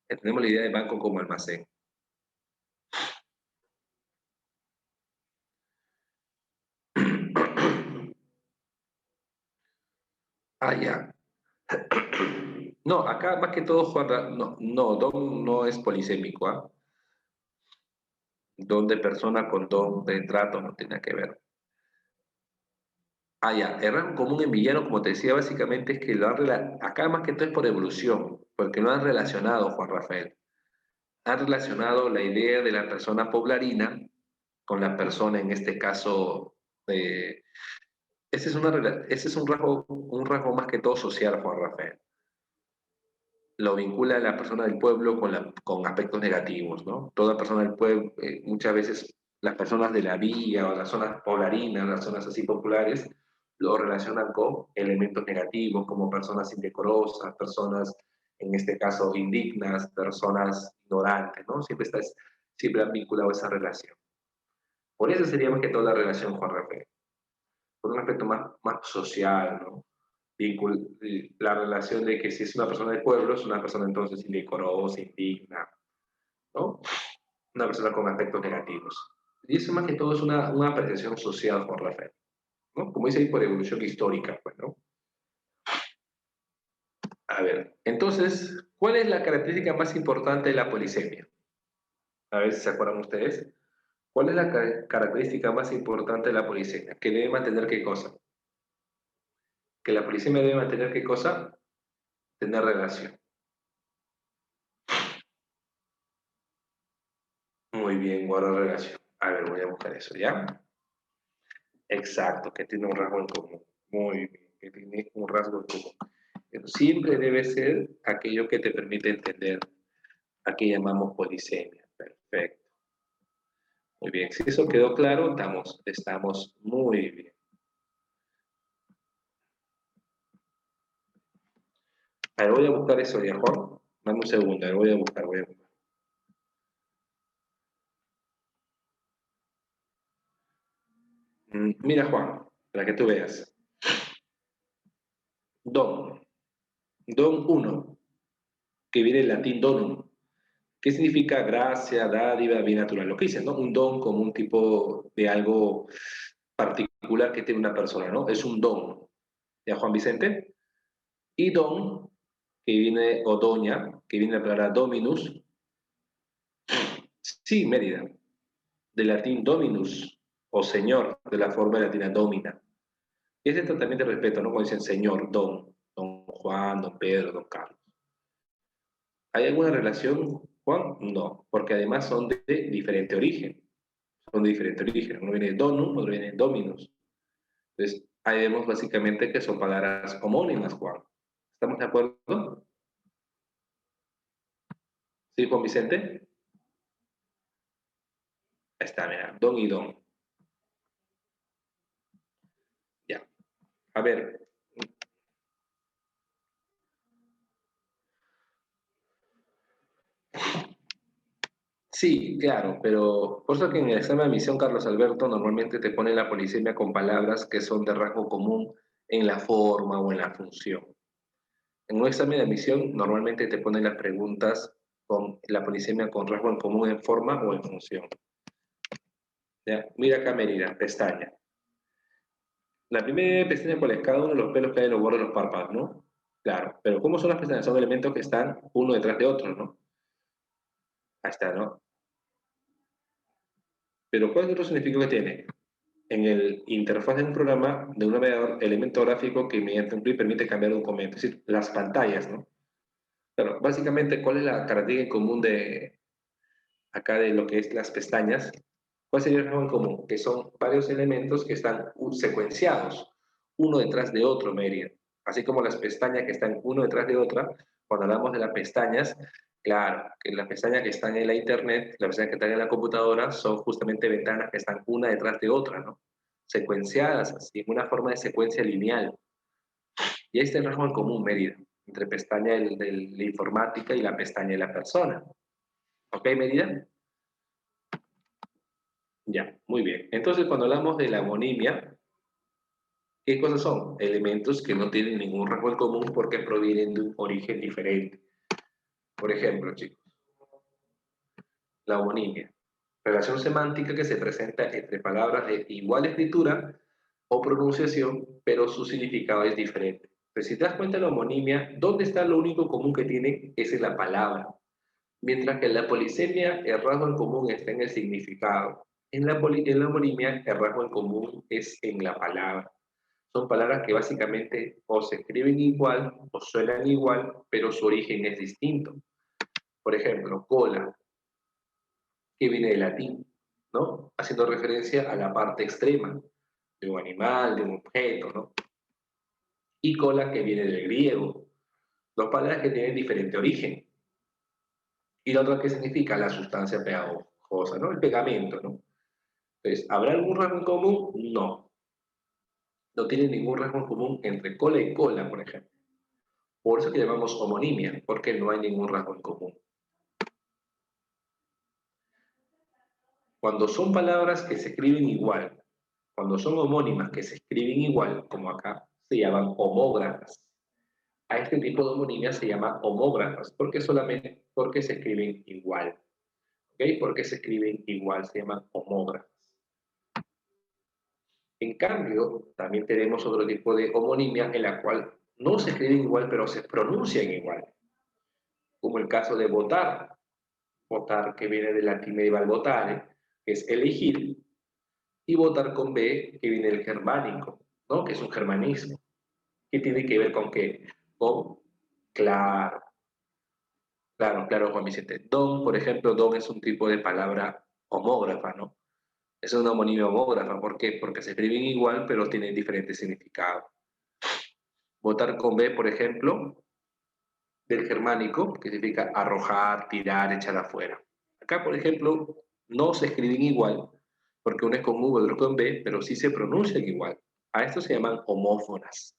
Tenemos la idea de banco como almacén. Ah, ya. No, acá más que todo, Juan, no, no, don no es polisémico, ¿ah? Don de persona con don de trato no tiene que ver. Ah, ya, el rasgo común en villano, como te decía, básicamente es que acá más que todo es por evolución, porque no han relacionado, Juan Rafael, han relacionado la idea de la persona poblarina con la persona, en este caso, ese es un rasgo más que todo social, Juan Rafael. Lo vincula a la persona del pueblo con aspectos negativos, ¿no? Toda persona del pueblo, muchas veces las personas de la villa o las zonas poblarinas, las zonas así populares, lo relacionan con elementos negativos como personas indecorosas, personas, en este caso, indignas, personas ignorantes, ¿no? Siempre han vinculado esa relación. Por eso sería más que toda la relación, Juan Rafael, por un aspecto más social, ¿no? La relación de que si es una persona del pueblo, es una persona entonces indecorosa, indigna, ¿no? Una persona con aspectos negativos. Y eso más que todo es una apreciación social, Juan Rafael, ¿no? Como dice ahí, por evolución histórica, pues, ¿no? A ver, entonces, ¿cuál es la característica más importante de la polisemia? A ver si se acuerdan ustedes. ¿Cuál es la característica más importante de la polisemia? Que debe mantener qué cosa. Que la polisemia debe mantener qué cosa. Tener relación. Muy bien, guardar relación. A ver, voy a buscar eso, ¿ya? Exacto, que tiene un rasgo en común. Muy bien, que tiene un rasgo en común. Pero siempre debe ser aquello que te permite entender a qué llamamos polisemia. Perfecto. Muy bien, si eso quedó claro, estamos muy bien. A ver, voy a buscar eso ya, Juan. Dame un segundo, a ver, voy a buscar. Mira, Juan, para que tú veas. Don. Don uno, que viene del latín donum. ¿Qué significa gracia, dádiva, bien natural? Lo que dicen, ¿no? Un don como un tipo de algo particular que tiene una persona, ¿no? Es un don. ¿Ya, Juan Vicente? Y don, que viene, o doña, que viene de la palabra dominus. Sí, Mérida, del latín dominus, o señor, de la forma latina domina. Ese tratamiento de respeto, ¿no? Cuando dicen señor, don Juan, don Pedro, don Carlos. ¿Hay alguna relación, Juan? No, porque además son de diferente origen. Son de diferente origen. Uno viene de donum, otro viene de dominus. Entonces, ahí vemos básicamente que son palabras homónimas, Juan. ¿Estamos de acuerdo? ¿Sí, Juan Vicente? Ahí está, mira, don y don. Ya. A ver. Sí, claro, pero por eso que en el examen de admisión, Carlos Alberto, normalmente te pone la polisemia con palabras que son de rasgo común en la forma o en la función. En un examen de admisión, normalmente te ponen las preguntas con la polisemia con rasgo en común en forma o en función. ¿Ya? Mira acá, Mérida, pestaña. La primera pestaña, ¿cuál es? Cada uno de los pelos que hay en los bordes de los párpados, ¿no? Claro, pero ¿cómo son las pestañas? Son elementos que están uno detrás de otro, ¿no? Ahí está, ¿no? Pero ¿cuál es el otro significado que tiene? En el interfaz de un programa, de un navegador, elemento gráfico que mediante un clic permite cambiar un documento, es decir, las pantallas, ¿no? Pero básicamente, ¿cuál es la característica en común de acá de lo que es las pestañas? ¿Cuál sería el rasgo en común? Que son varios elementos que están secuenciados, uno detrás de otro, Merian. Así como las pestañas que están uno detrás de otra, cuando hablamos de las pestañas, claro, que las pestañas que están en la internet, las pestañas que están en la computadora, son justamente ventanas que están una detrás de otra, ¿no? Secuenciadas, así, en una forma de secuencia lineal. Y ahí está el rasgo en común, Mérida, entre pestaña de la informática y la pestaña de la persona. ¿Ok, Mérida? Ya, muy bien. Entonces, cuando hablamos de la homonimia, ¿qué cosas son? Elementos que no tienen ningún rasgo en común porque provienen de un origen diferente. Por ejemplo, chicos, la homonimia. Relación semántica que se presenta entre palabras de igual escritura o pronunciación, pero su significado es diferente. Pues si te das cuenta, la homonimia, ¿dónde está lo único común que tiene? Es en la palabra. Mientras que en la polisemia, el rasgo en común está en el significado. En la homonimia, el rasgo en común es en la palabra. Son palabras que básicamente o se escriben igual o suenan igual, pero su origen es distinto. Por ejemplo, cola, que viene del latín, ¿no? Haciendo referencia a la parte extrema de un animal, de un objeto, ¿no? Y cola, que viene del griego. Dos palabras que tienen diferente origen. Y la otra, ¿qué significa? La sustancia pegajosa, ¿no? El pegamento, ¿no? Entonces, ¿habrá algún rasgo en común? No. No tiene ningún rasgo en común entre cola y cola, por ejemplo. Por eso que llamamos homonimia, porque no hay ningún rasgo en común. Cuando son palabras que se escriben igual, cuando son homónimas que se escriben igual, como acá, se llaman homógrafas. A este tipo de homonimia se llama homógrafas, porque solamente porque se escriben igual. ¿Ok? Porque se escriben igual, se llaman homógrafas. En cambio, también tenemos otro tipo de homonimia en la cual no se escriben igual, pero se pronuncian igual. Como el caso de votar. Votar, que viene del latín medieval votare, que es elegir, y votar con B, que viene del germánico, ¿no? Que es un germanismo. ¿Qué tiene que ver con qué? Con, claro, claro, Juan Vicente. Don, por ejemplo, don es un tipo de palabra homógrafa, ¿no? Es una homonimia homógrafa. ¿Por qué? Porque se escriben igual, pero tienen diferentes significados. Votar con B, por ejemplo, del germánico, que significa arrojar, tirar, echar afuera. Acá, por ejemplo, no se escriben igual, porque uno es con V, otro con B, pero sí se pronuncian igual. A esto se llaman homófonas.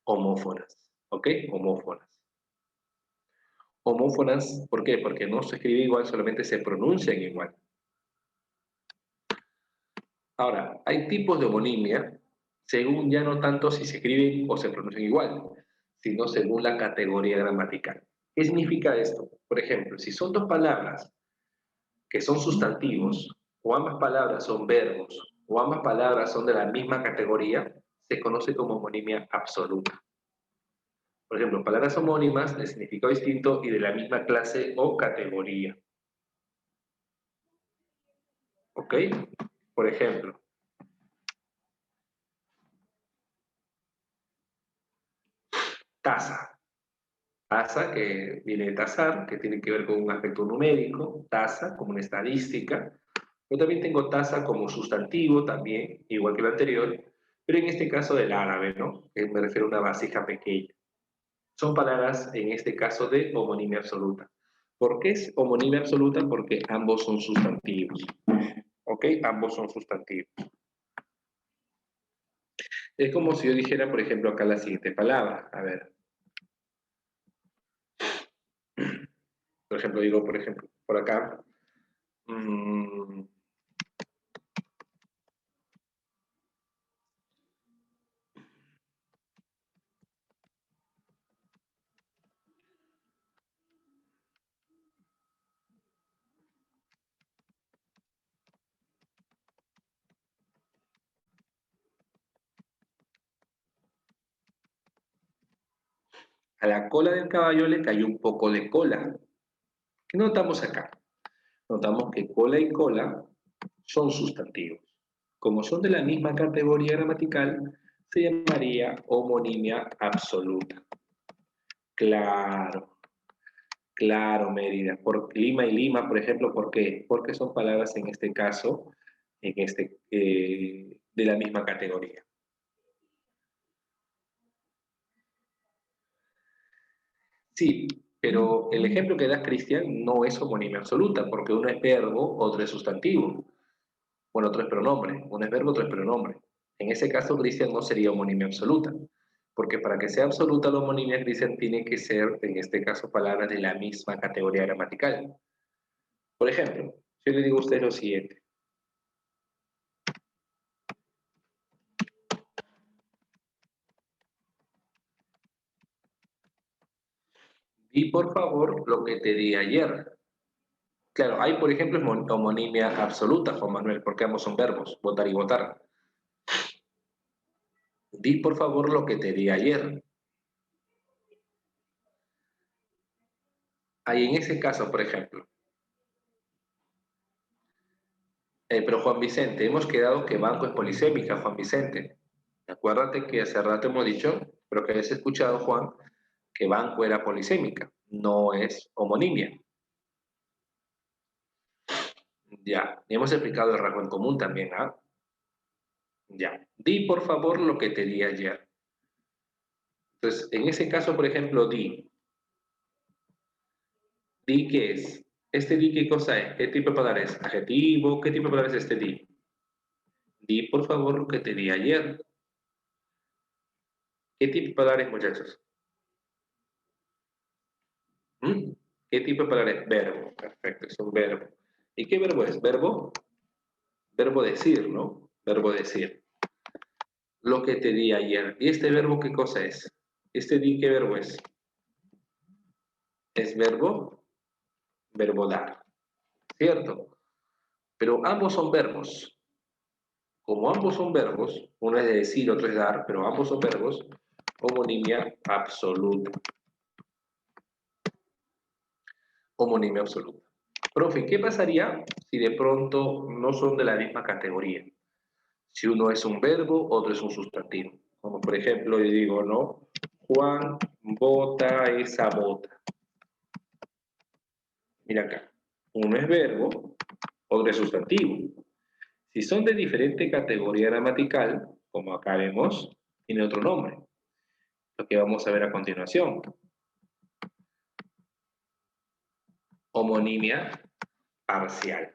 Homófonas. ¿Ok? Homófonas. Homófonas, ¿por qué? Porque no se escribe igual, solamente se pronuncian igual. Ahora, hay tipos de homonimia, según ya no tanto si se escriben o se pronuncian igual, sino según la categoría gramatical. ¿Qué significa esto? Por ejemplo, si son dos palabras que son sustantivos, o ambas palabras son verbos, o ambas palabras son de la misma categoría, se conoce como homonimia absoluta. Por ejemplo, palabras homónimas de significado distinto y de la misma clase o categoría. ¿Ok? Por ejemplo, tasa. Tasa, que viene de tasar, que tiene que ver con un aspecto numérico, tasa como una estadística. Yo también tengo tasa como sustantivo, también, igual que lo anterior, pero en este caso del árabe, ¿no? Que me refiero a una vasija pequeña. Son palabras, en este caso, de homonimia absoluta. ¿Por qué es homonimia absoluta? Porque ambos son sustantivos. ¿Ok? Ambos son sustantivos. Es como si yo dijera, por ejemplo, acá la siguiente palabra. A ver. Por ejemplo, digo, por ejemplo, por acá. Mmm, a la cola del caballo le cayó un poco de cola. ¿Qué notamos acá? Notamos que cola y cola son sustantivos. Como son de la misma categoría gramatical, se llamaría homonimia absoluta. Claro, claro, Mérida. Por Lima y Lima, por ejemplo, ¿por qué? Porque son palabras en este caso, de la misma categoría. Sí, pero el ejemplo que das, Cristian, no es homonimia absoluta, porque uno es verbo, otro es sustantivo. Bueno, otro es pronombre. Uno es verbo, otro es pronombre. En ese caso, Cristian no sería homonimia absoluta, porque para que sea absoluta la homonimia, Cristian tiene que ser, en este caso, palabras de la misma categoría gramatical. Por ejemplo, yo le digo a usted lo siguiente. Di por favor lo que te di ayer. Claro, hay por ejemplo homonimia absoluta, Juan Manuel, porque ambos son verbos, votar y votar. Di por favor lo que te di ayer. Ahí en ese caso, por ejemplo. Pero Juan Vicente, hemos quedado que banco es polisémica, Juan Vicente. Acuérdate que hace rato hemos dicho, pero que habías escuchado, Juan, que banco era polisémica, no es homonimia. Ya, y hemos explicado el rasgo en común también, ¿ah? Ya. Di por favor lo que te di ayer. Entonces, en ese caso, por ejemplo, di. Di qué es. ¿Este di qué cosa es? ¿Qué tipo de palabra es? ¿Adjetivo? ¿Qué tipo de palabra es este di? Di por favor lo que te di ayer. ¿Qué tipo de palabra es, muchachos? ¿Mm? ¿Qué tipo de palabra es? Verbo. Perfecto, es un verbo. ¿Y qué verbo es? Verbo, verbo decir, ¿no? Verbo decir. Lo que te di ayer. ¿Y este verbo qué cosa es? ¿Este di qué verbo es? Es verbo, verbo dar, ¿cierto? Pero ambos son verbos. Como ambos son verbos, uno es de decir, otro es dar, pero ambos son verbos, homonimia absoluta. Homonimia absoluta. Profe, ¿qué pasaría si de pronto no son de la misma categoría? Si uno es un verbo, otro es un sustantivo. Como por ejemplo, yo digo, ¿no? Juan bota esa bota. Mira acá. Uno es verbo, otro es sustantivo. Si son de diferente categoría gramatical, como acá vemos, tiene otro nombre. Lo que vamos a ver a continuación. Homonimia parcial.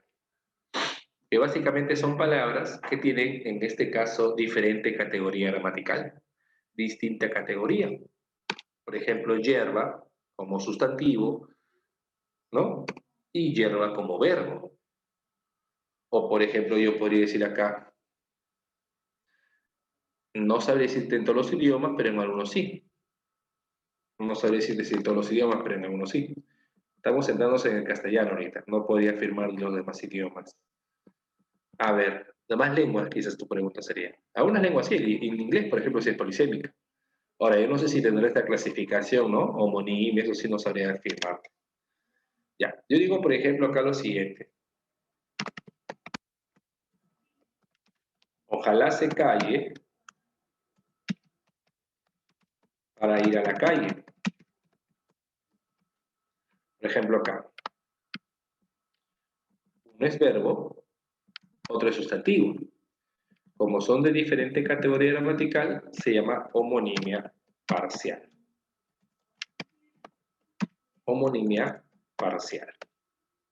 Que básicamente son palabras que tienen, en este caso, diferente categoría gramatical. Distinta categoría. Por ejemplo, hierba como sustantivo, ¿no? Y hierba como verbo. O por ejemplo, yo podría decir acá, no sabré decirte en todos los idiomas, pero en algunos sí. No sabría decir todos los idiomas, pero en algunos sí. Estamos centrándonos en el castellano ahorita. No podría afirmar los demás idiomas. A ver, demás lenguas, quizás tu pregunta sería. Algunas lenguas sí, en inglés, por ejemplo, sí es polisémica. Ahora, yo no sé si tendrá esta clasificación, ¿no? Homonimia, eso sí no sabría afirmar. Ya, yo digo, por ejemplo, acá lo siguiente. Ojalá se calle para ir a la calle. Por ejemplo, acá. Uno es verbo, otro es sustantivo. Como son de diferente categoría gramatical, se llama homonimia parcial. Homonimia parcial.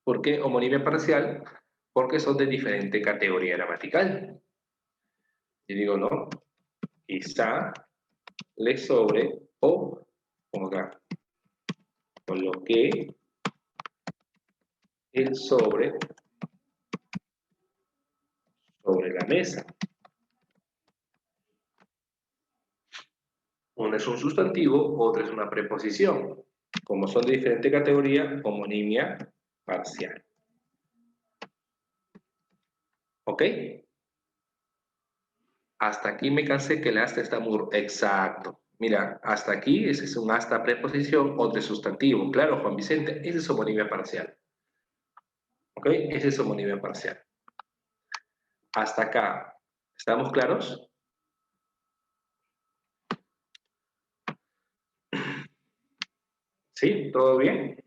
¿Por qué homonimia parcial? Porque son de diferente categoría gramatical. Y digo, no, quizá le sobre o, como acá, coloqué el sobre la mesa. Uno es un sustantivo, otro es una preposición. Como son de diferente categoría, homonimia parcial. ¿Ok? Hasta aquí me cansé que el hasta está muy exacto. Mira, hasta aquí ese es un hasta preposición, otro es sustantivo. Claro, Juan Vicente, ese es homonimia parcial. ¿Ok? Ese es homonimia parcial. Hasta acá, ¿estamos claros? ¿Sí? ¿Todo bien?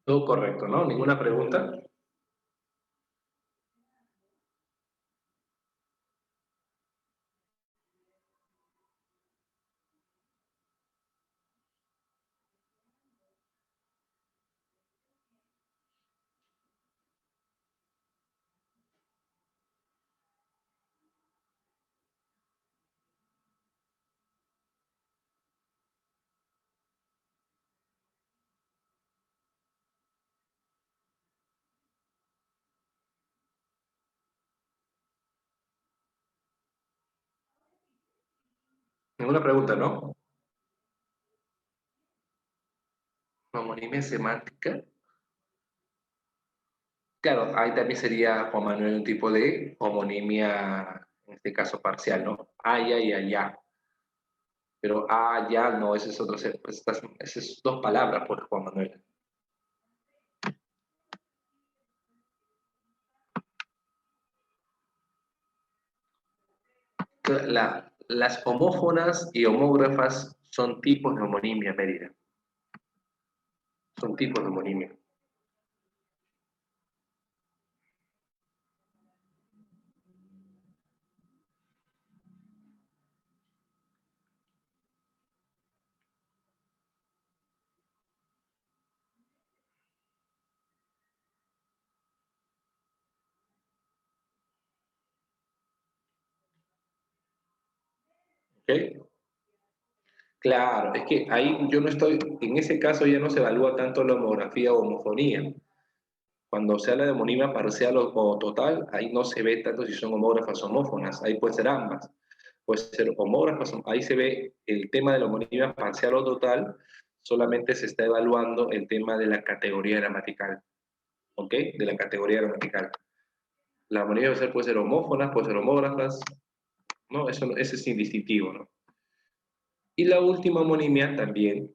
Todo correcto, ¿no? ¿Ninguna pregunta? Ninguna pregunta, ¿no? Homonimia semántica. Claro, ahí también sería, Juan Manuel, un tipo de homonimia, en este caso parcial, ¿no? Allá y allá. Pero allá no, ese es otro, pues, esas es dos palabras, por Juan Manuel. Las homófonas y homógrafas son tipos de homonimia, Mérida. Son tipos de homonimia. ¿Ok? Claro, es que ahí yo no estoy, en ese caso ya no se evalúa tanto la homografía o homofonía. Cuando se habla de homonimia parcial o total, ahí no se ve tanto si son homógrafas o homófonas, ahí puede ser ambas. Puede ser homógrafas, ahí se ve el tema de la homonimia parcial o total, solamente se está evaluando el tema de la categoría gramatical, ¿ok? De la categoría gramatical. La homonimia parcial puede ser homófonas, puede ser homógrafas, ¿no? Eso es indistintivo, ¿no? Y la última homonimia también,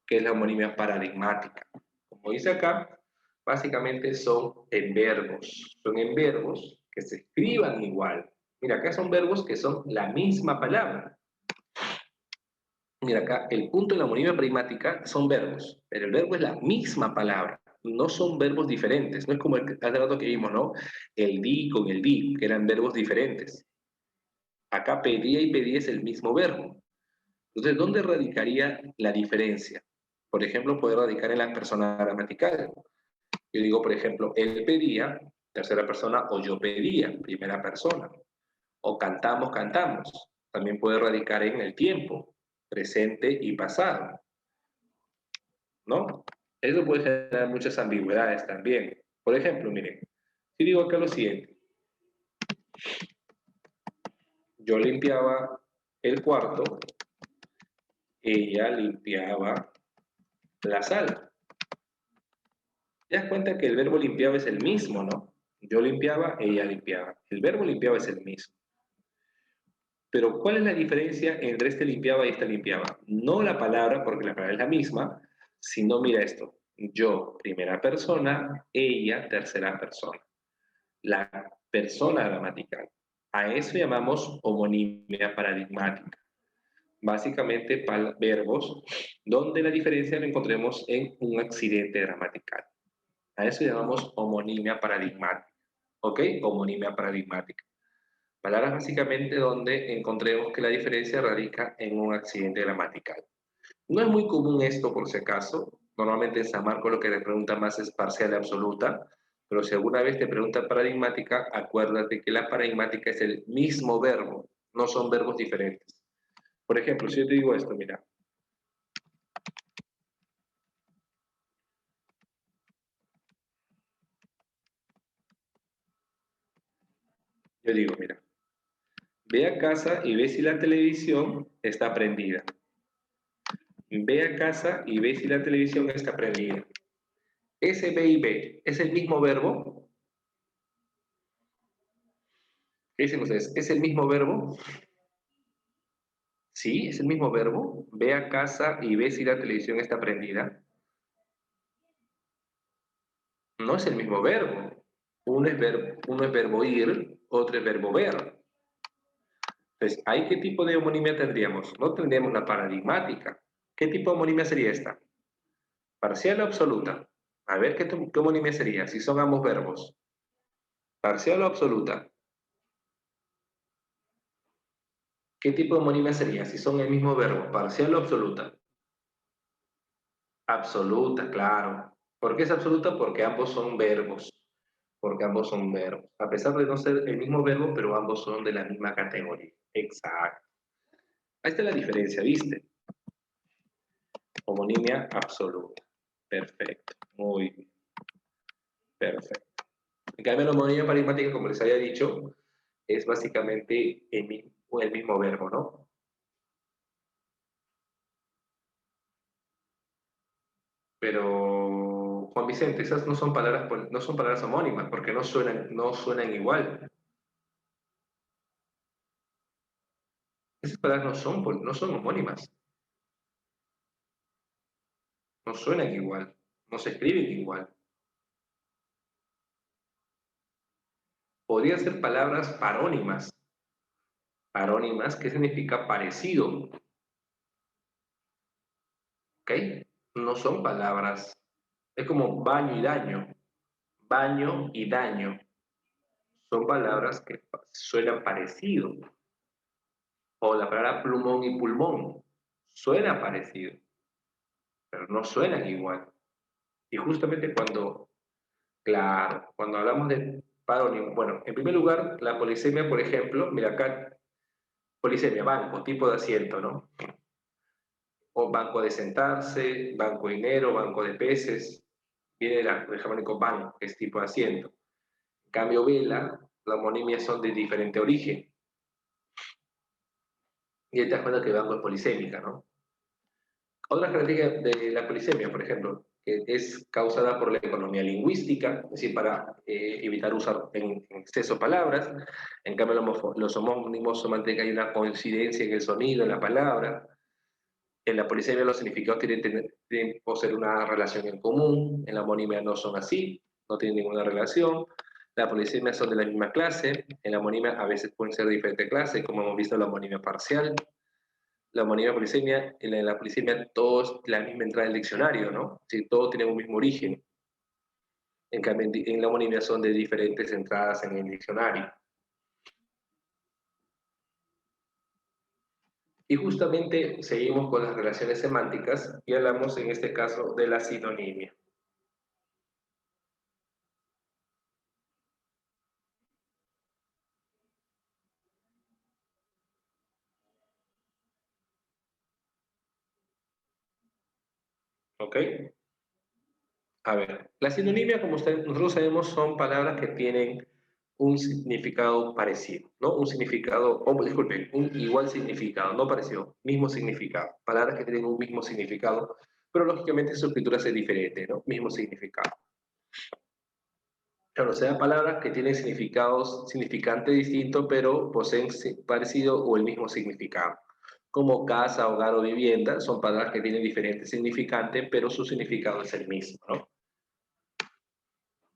que es la homonimia paradigmática. Como dice acá, básicamente son en verbos que se escriban igual. Mira, acá son verbos que son la misma palabra. Mira, acá el punto de la homonimia paradigmática son verbos, pero el verbo es la misma palabra. No son verbos diferentes. No es como hace rato que vimos, ¿no? El di con el di, que eran verbos diferentes. Acá pedía y pedía es el mismo verbo. Entonces, ¿dónde radicaría la diferencia? Por ejemplo, puede radicar en la persona gramatical. Yo digo, por ejemplo, él pedía, tercera persona, o yo pedía, primera persona. O cantamos, cantamos. También puede radicar en el tiempo, presente y pasado, ¿no? Eso puede generar muchas ambigüedades también. Por ejemplo, miren, si digo acá lo siguiente, yo limpiaba el cuarto Ella limpiaba la sala. Te das cuenta que el verbo limpiaba es el mismo, ¿no? Yo limpiaba, ella limpiaba. El verbo limpiaba es el mismo. Pero ¿cuál es la diferencia entre este limpiaba y esta limpiaba? No la palabra, porque la palabra es la misma, sino mira esto. Yo, primera persona, ella, tercera persona. La persona gramatical. A eso llamamos homonimia paradigmática. Básicamente verbos donde la diferencia la encontremos en un accidente gramatical. A eso llamamos homonimia paradigmática. ¿Ok? Homonimia paradigmática. Palabras básicamente donde encontremos que la diferencia radica en un accidente gramatical. No es muy común esto por si acaso. Normalmente en San Marcos lo que le pregunta más es parcial y absoluta, pero si alguna vez te pregunta paradigmática, acuérdate que la paradigmática es el mismo verbo, no son verbos diferentes. Por ejemplo, si yo te digo esto, mira. Yo digo, mira, ve a casa y ve si la televisión está prendida. Ve a casa y ve si la televisión está prendida. Ese ve y ve, ¿es el mismo verbo? ¿Qué dicen ustedes? ¿Es el mismo verbo? Sí, es el mismo verbo. Ve a casa y ve si la televisión está prendida. No es el mismo verbo. Uno es verbo ir, otro es verbo ver. Entonces, ¿ahí qué tipo de homonimia tendríamos? No tendríamos la paradigmática. ¿Qué tipo de homonimia sería esta? Parcial o absoluta. A ver qué homonimia sería si son ambos verbos. Parcial o absoluta. ¿Qué tipo de homonimia sería si son el mismo verbo? Parcial o absoluta. Absoluta, claro. ¿Por qué es absoluta? Porque ambos son verbos. Porque ambos son verbos. A pesar de no ser el mismo verbo, pero ambos son de la misma categoría. Exacto. Ahí está la diferencia, ¿viste? Homonimia absoluta. Perfecto. Muy bien. Perfecto. En cambio, la homonimia paradigmática, como les había dicho, es básicamente el mismo verbo, ¿no? Pero, Juan Vicente, esas no son palabras homónimas, porque no suenan igual. Esas palabras no son homónimas, no suenan igual, no se escriben igual. Podrían ser palabras parónimas. Parónimas, ¿qué significa parecido? ¿Ok? No son palabras, es como baño y daño. Baño y daño son palabras que suenan parecido. O la palabra plumón y pulmón suena parecido, pero no suenan igual. Y justamente claro, cuando hablamos de parónimo, bueno, en primer lugar, la polisemia, por ejemplo, mira acá, polisemia, banco, tipo de asiento, ¿no? O banco de sentarse, banco de dinero, banco de peces, viene del germánico ban, que es tipo de asiento. En cambio, vela, las homonimias son de diferente origen. Y ahí te das cuenta que banco es polisémica, ¿no? Otra característica de la polisemia, por ejemplo, que es causada por la economía lingüística, es decir, para evitar usar en exceso palabras. En cambio, los homónimos solamente que hay una coincidencia en el sonido, en la palabra. En la polisemia los significados tienen poseer una relación en común, en la homonimia no son así, no tienen ninguna relación. La polisemia son de la misma clase, en la homonimia a veces pueden ser de diferentes clases, como hemos visto la homonimia parcial. La homonimia polisemia, en la polisemia todos la misma entrada del diccionario, ¿no? Sí, todos tienen un mismo origen. En cambio, en la homonimia son de diferentes entradas en el diccionario. Y justamente seguimos con las relaciones semánticas y hablamos en este caso de la sinonimia. ¿Ok? A ver, la sinonimia, como nosotros sabemos, son palabras que tienen un significado parecido, ¿no? Un significado, disculpen, un igual significado, no parecido, mismo significado. Palabras que tienen un mismo significado, pero lógicamente su escritura es diferente, ¿no? Mismo significado. Claro, o sea, palabras que tienen significados, significante distinto, pero poseen parecido o el mismo significado. Como casa, hogar o vivienda, son palabras que tienen diferentes significantes, pero su significado es el mismo, ¿no?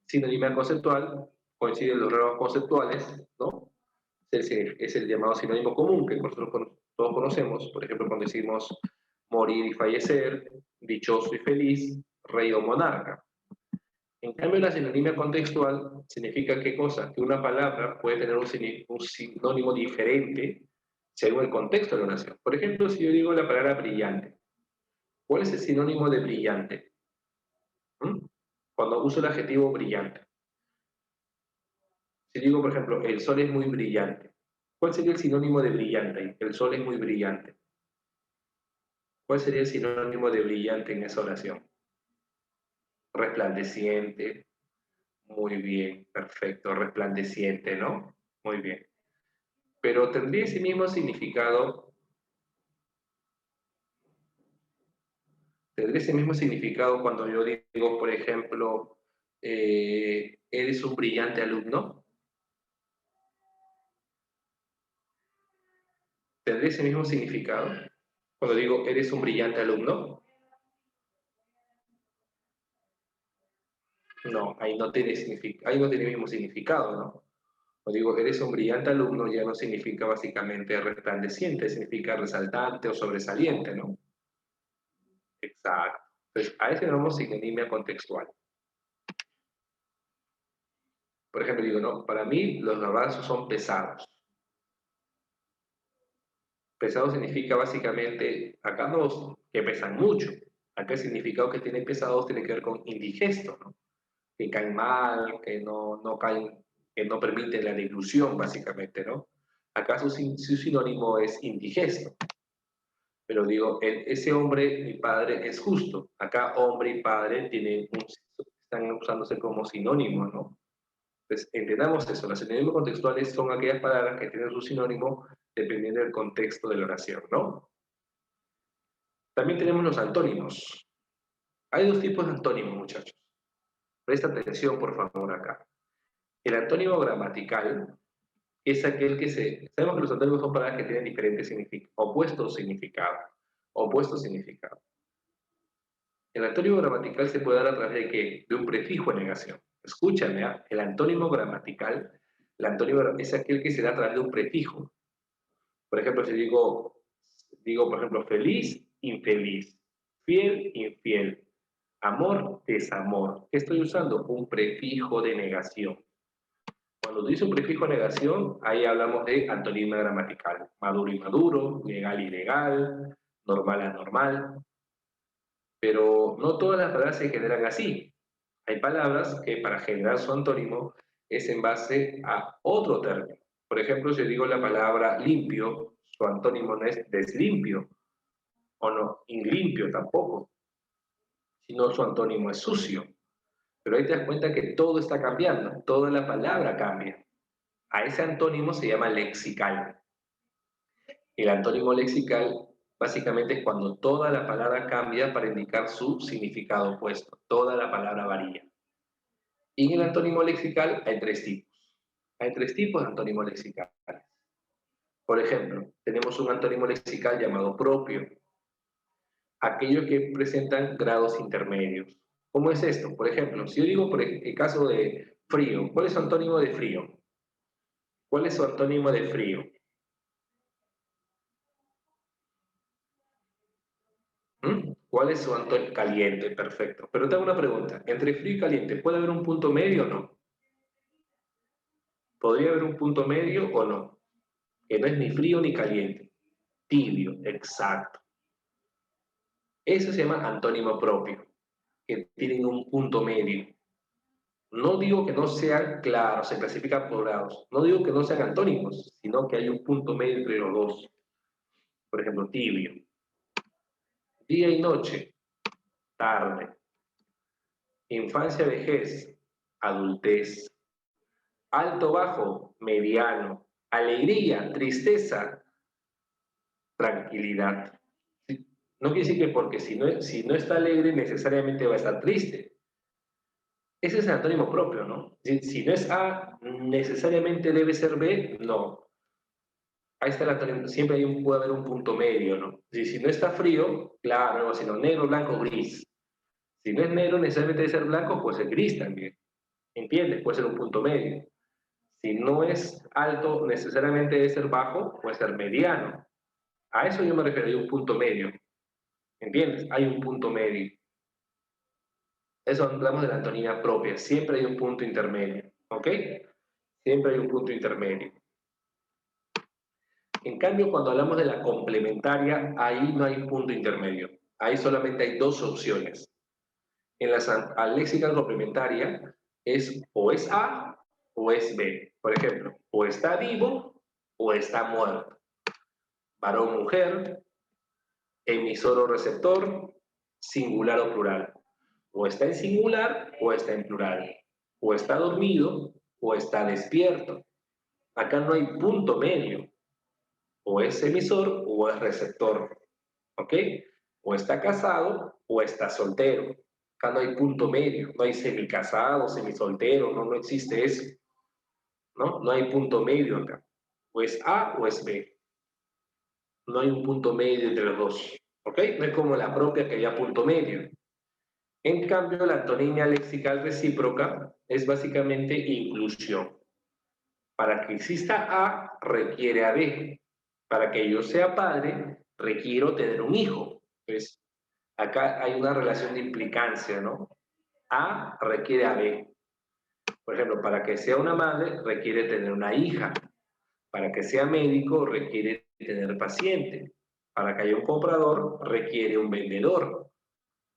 Sinonimia conceptual, coinciden los rasgos conceptuales, ¿no? Es el llamado sinónimo común que nosotros todos conocemos, por ejemplo, cuando decimos morir y fallecer, dichoso y feliz, rey o monarca. En cambio, la sinonimia contextual significa qué cosa? Que una palabra puede tener un sinónimo diferente según el contexto de la oración. Por ejemplo, si yo digo la palabra brillante, ¿cuál es el sinónimo de brillante? ¿Mm? Cuando uso el adjetivo brillante. Si digo, por ejemplo, el sol es muy brillante, ¿cuál sería el sinónimo de brillante? El sol es muy brillante. ¿Cuál sería el sinónimo de brillante en esa oración? Resplandeciente. Muy bien, perfecto, resplandeciente, ¿no? Muy bien. Pero tendría ese mismo significado, cuando yo digo, por ejemplo, eres un brillante alumno. ¿Tendría ese mismo significado? Cuando digo, eres un brillante alumno. No, ahí no tiene el mismo significado, ¿no? Cuando digo, eres un brillante alumno, ya no significa básicamente resplandeciente, significa resaltante o sobresaliente, ¿no? Exacto. Entonces, a ese llamamos sinonimia contextual. Por ejemplo, digo, no, para mí los garbanzos son pesados. Pesado significa básicamente, acá no que pesan mucho. Acá el significado que tienen pesados tiene que ver con indigesto, ¿no? Que caen mal, que no caen, que no permiten la dilución, básicamente, ¿no? Acá su sinónimo es indigesto. Pero digo, ese hombre, mi padre, es justo. Acá hombre y padre están usándose como sinónimos, ¿no? Entonces, entendamos eso. Los sinónimos contextuales son aquellas palabras que tienen su sinónimo dependiendo del contexto de la oración, ¿no? También tenemos los antónimos. Hay dos tipos de antónimos, muchachos. Presta atención, por favor, acá. El antónimo gramatical es aquel que Sabemos que los antónimos son palabras que tienen diferentes significados, opuestos significados. Opuestos significados. El antónimo gramatical se puede dar a través de ¿qué? De un prefijo en negación. Escúchame, ¿eh? El antónimo gramatical, es aquel que se da a través de un prefijo. Por ejemplo, si digo, por ejemplo, feliz, infeliz, fiel, infiel, amor, desamor. ¿Qué estoy usando? Un prefijo de negación. Cuando utilizo un prefijo de negación, ahí hablamos de antonimia gramatical. Maduro y maduro, legal y legal, normal a normal. Pero no todas las palabras se generan así. Hay palabras que para generar su antónimo es en base a otro término. Por ejemplo, si yo digo la palabra limpio, su antónimo no es deslimpio, o no, inlimpio tampoco, sino su antónimo es sucio. Pero ahí te das cuenta que todo está cambiando, toda la palabra cambia. A ese antónimo se llama lexical. El antónimo lexical básicamente es cuando toda la palabra cambia para indicar su significado opuesto. Toda la palabra varía. Y en el antónimo lexical hay tres tipos. Hay tres tipos de antónimos lexicales. Por ejemplo, tenemos un antónimo lexical llamado propio, aquellos que presentan grados intermedios. ¿Cómo es esto? Por ejemplo, si yo digo por el caso de frío, ¿cuál es su antónimo de frío? ¿Cuál es su antónimo de frío? ¿Mm? ¿Cuál es su antónimo? Caliente, perfecto. Pero te hago una pregunta. Entre frío y caliente, ¿puede haber un punto medio o no? ¿Podría haber un punto medio o no? Que no es ni frío ni caliente. Tibio, exacto. Eso se llama antónimo propio, que tienen un punto medio. No digo que no sean claros, se clasifican por grados. No digo que no sean antónimos, sino que hay un punto medio entre los dos. Por ejemplo, tibio. Día y noche, tarde. Infancia, vejez, adultez. Alto, bajo, mediano. Alegría, tristeza, tranquilidad. ¿Sí? No quiere decir que porque si no está alegre necesariamente va a estar triste. Ese es el antónimo propio, ¿no? Si no es A, necesariamente debe ser B, no. Ahí está el antónimo, siempre puede haber un punto medio, ¿no? Si no está frío, claro, no, sino negro, blanco, gris. Si no es negro, necesariamente debe ser blanco, puede ser gris también. ¿Entiendes? Puede ser un punto medio. Si no es alto, necesariamente debe ser bajo, puede ser mediano. A eso yo me refiero, hay un punto medio. ¿Entiendes? Hay un punto medio. Eso hablamos de la antonimia propia. Siempre hay un punto intermedio. ¿Ok? Siempre hay un punto intermedio. En cambio, cuando hablamos de la complementaria, ahí no hay punto intermedio. Ahí solamente hay dos opciones. En la léxica complementaria o es A o es B. Por ejemplo, o está vivo o está muerto. Varón, mujer, emisor o receptor, singular o plural. O está en singular o está en plural. O está dormido o está despierto. Acá no hay punto medio. O es emisor o es receptor. ¿Ok? O está casado o está soltero. Acá no hay punto medio. No hay semicasado, semisoltero. No existe eso. ¿No? No hay punto medio acá. O es A o es B. No hay un punto medio entre los dos. ¿Ok? No es como la propia que haya punto medio. En cambio, la antonimia lexical recíproca es básicamente inclusión. Para que exista A, requiere a B. Para que yo sea padre, requiero tener un hijo. Entonces, acá hay una relación de implicancia, ¿no? A requiere a B. Por ejemplo, para que sea una madre, requiere tener una hija. Para que sea médico, requiere tener paciente. Para que haya un comprador, requiere un vendedor.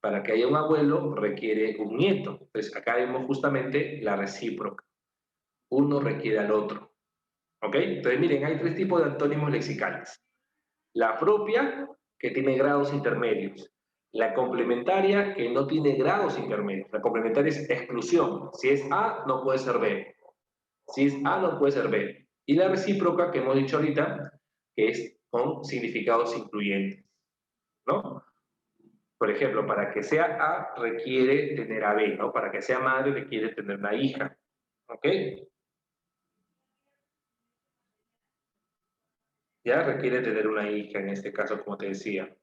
Para que haya un abuelo, requiere un nieto. Entonces, acá vemos justamente la recíproca. Uno requiere al otro. ¿Ok? Entonces, miren, hay tres tipos de antónimos lexicales. La propia, que tiene grados intermedios. La complementaria, que no tiene grados intermedios. La complementaria es exclusión. Si es A, no puede ser B. Si es A, no puede ser B. Y la recíproca, que hemos dicho ahorita, que es con significados incluyentes. ¿No? Por ejemplo, para que sea A, requiere tener a B, ¿no? Para que sea madre, requiere tener una hija. ¿Ok? Ya requiere tener una hija, en este caso, como te decía.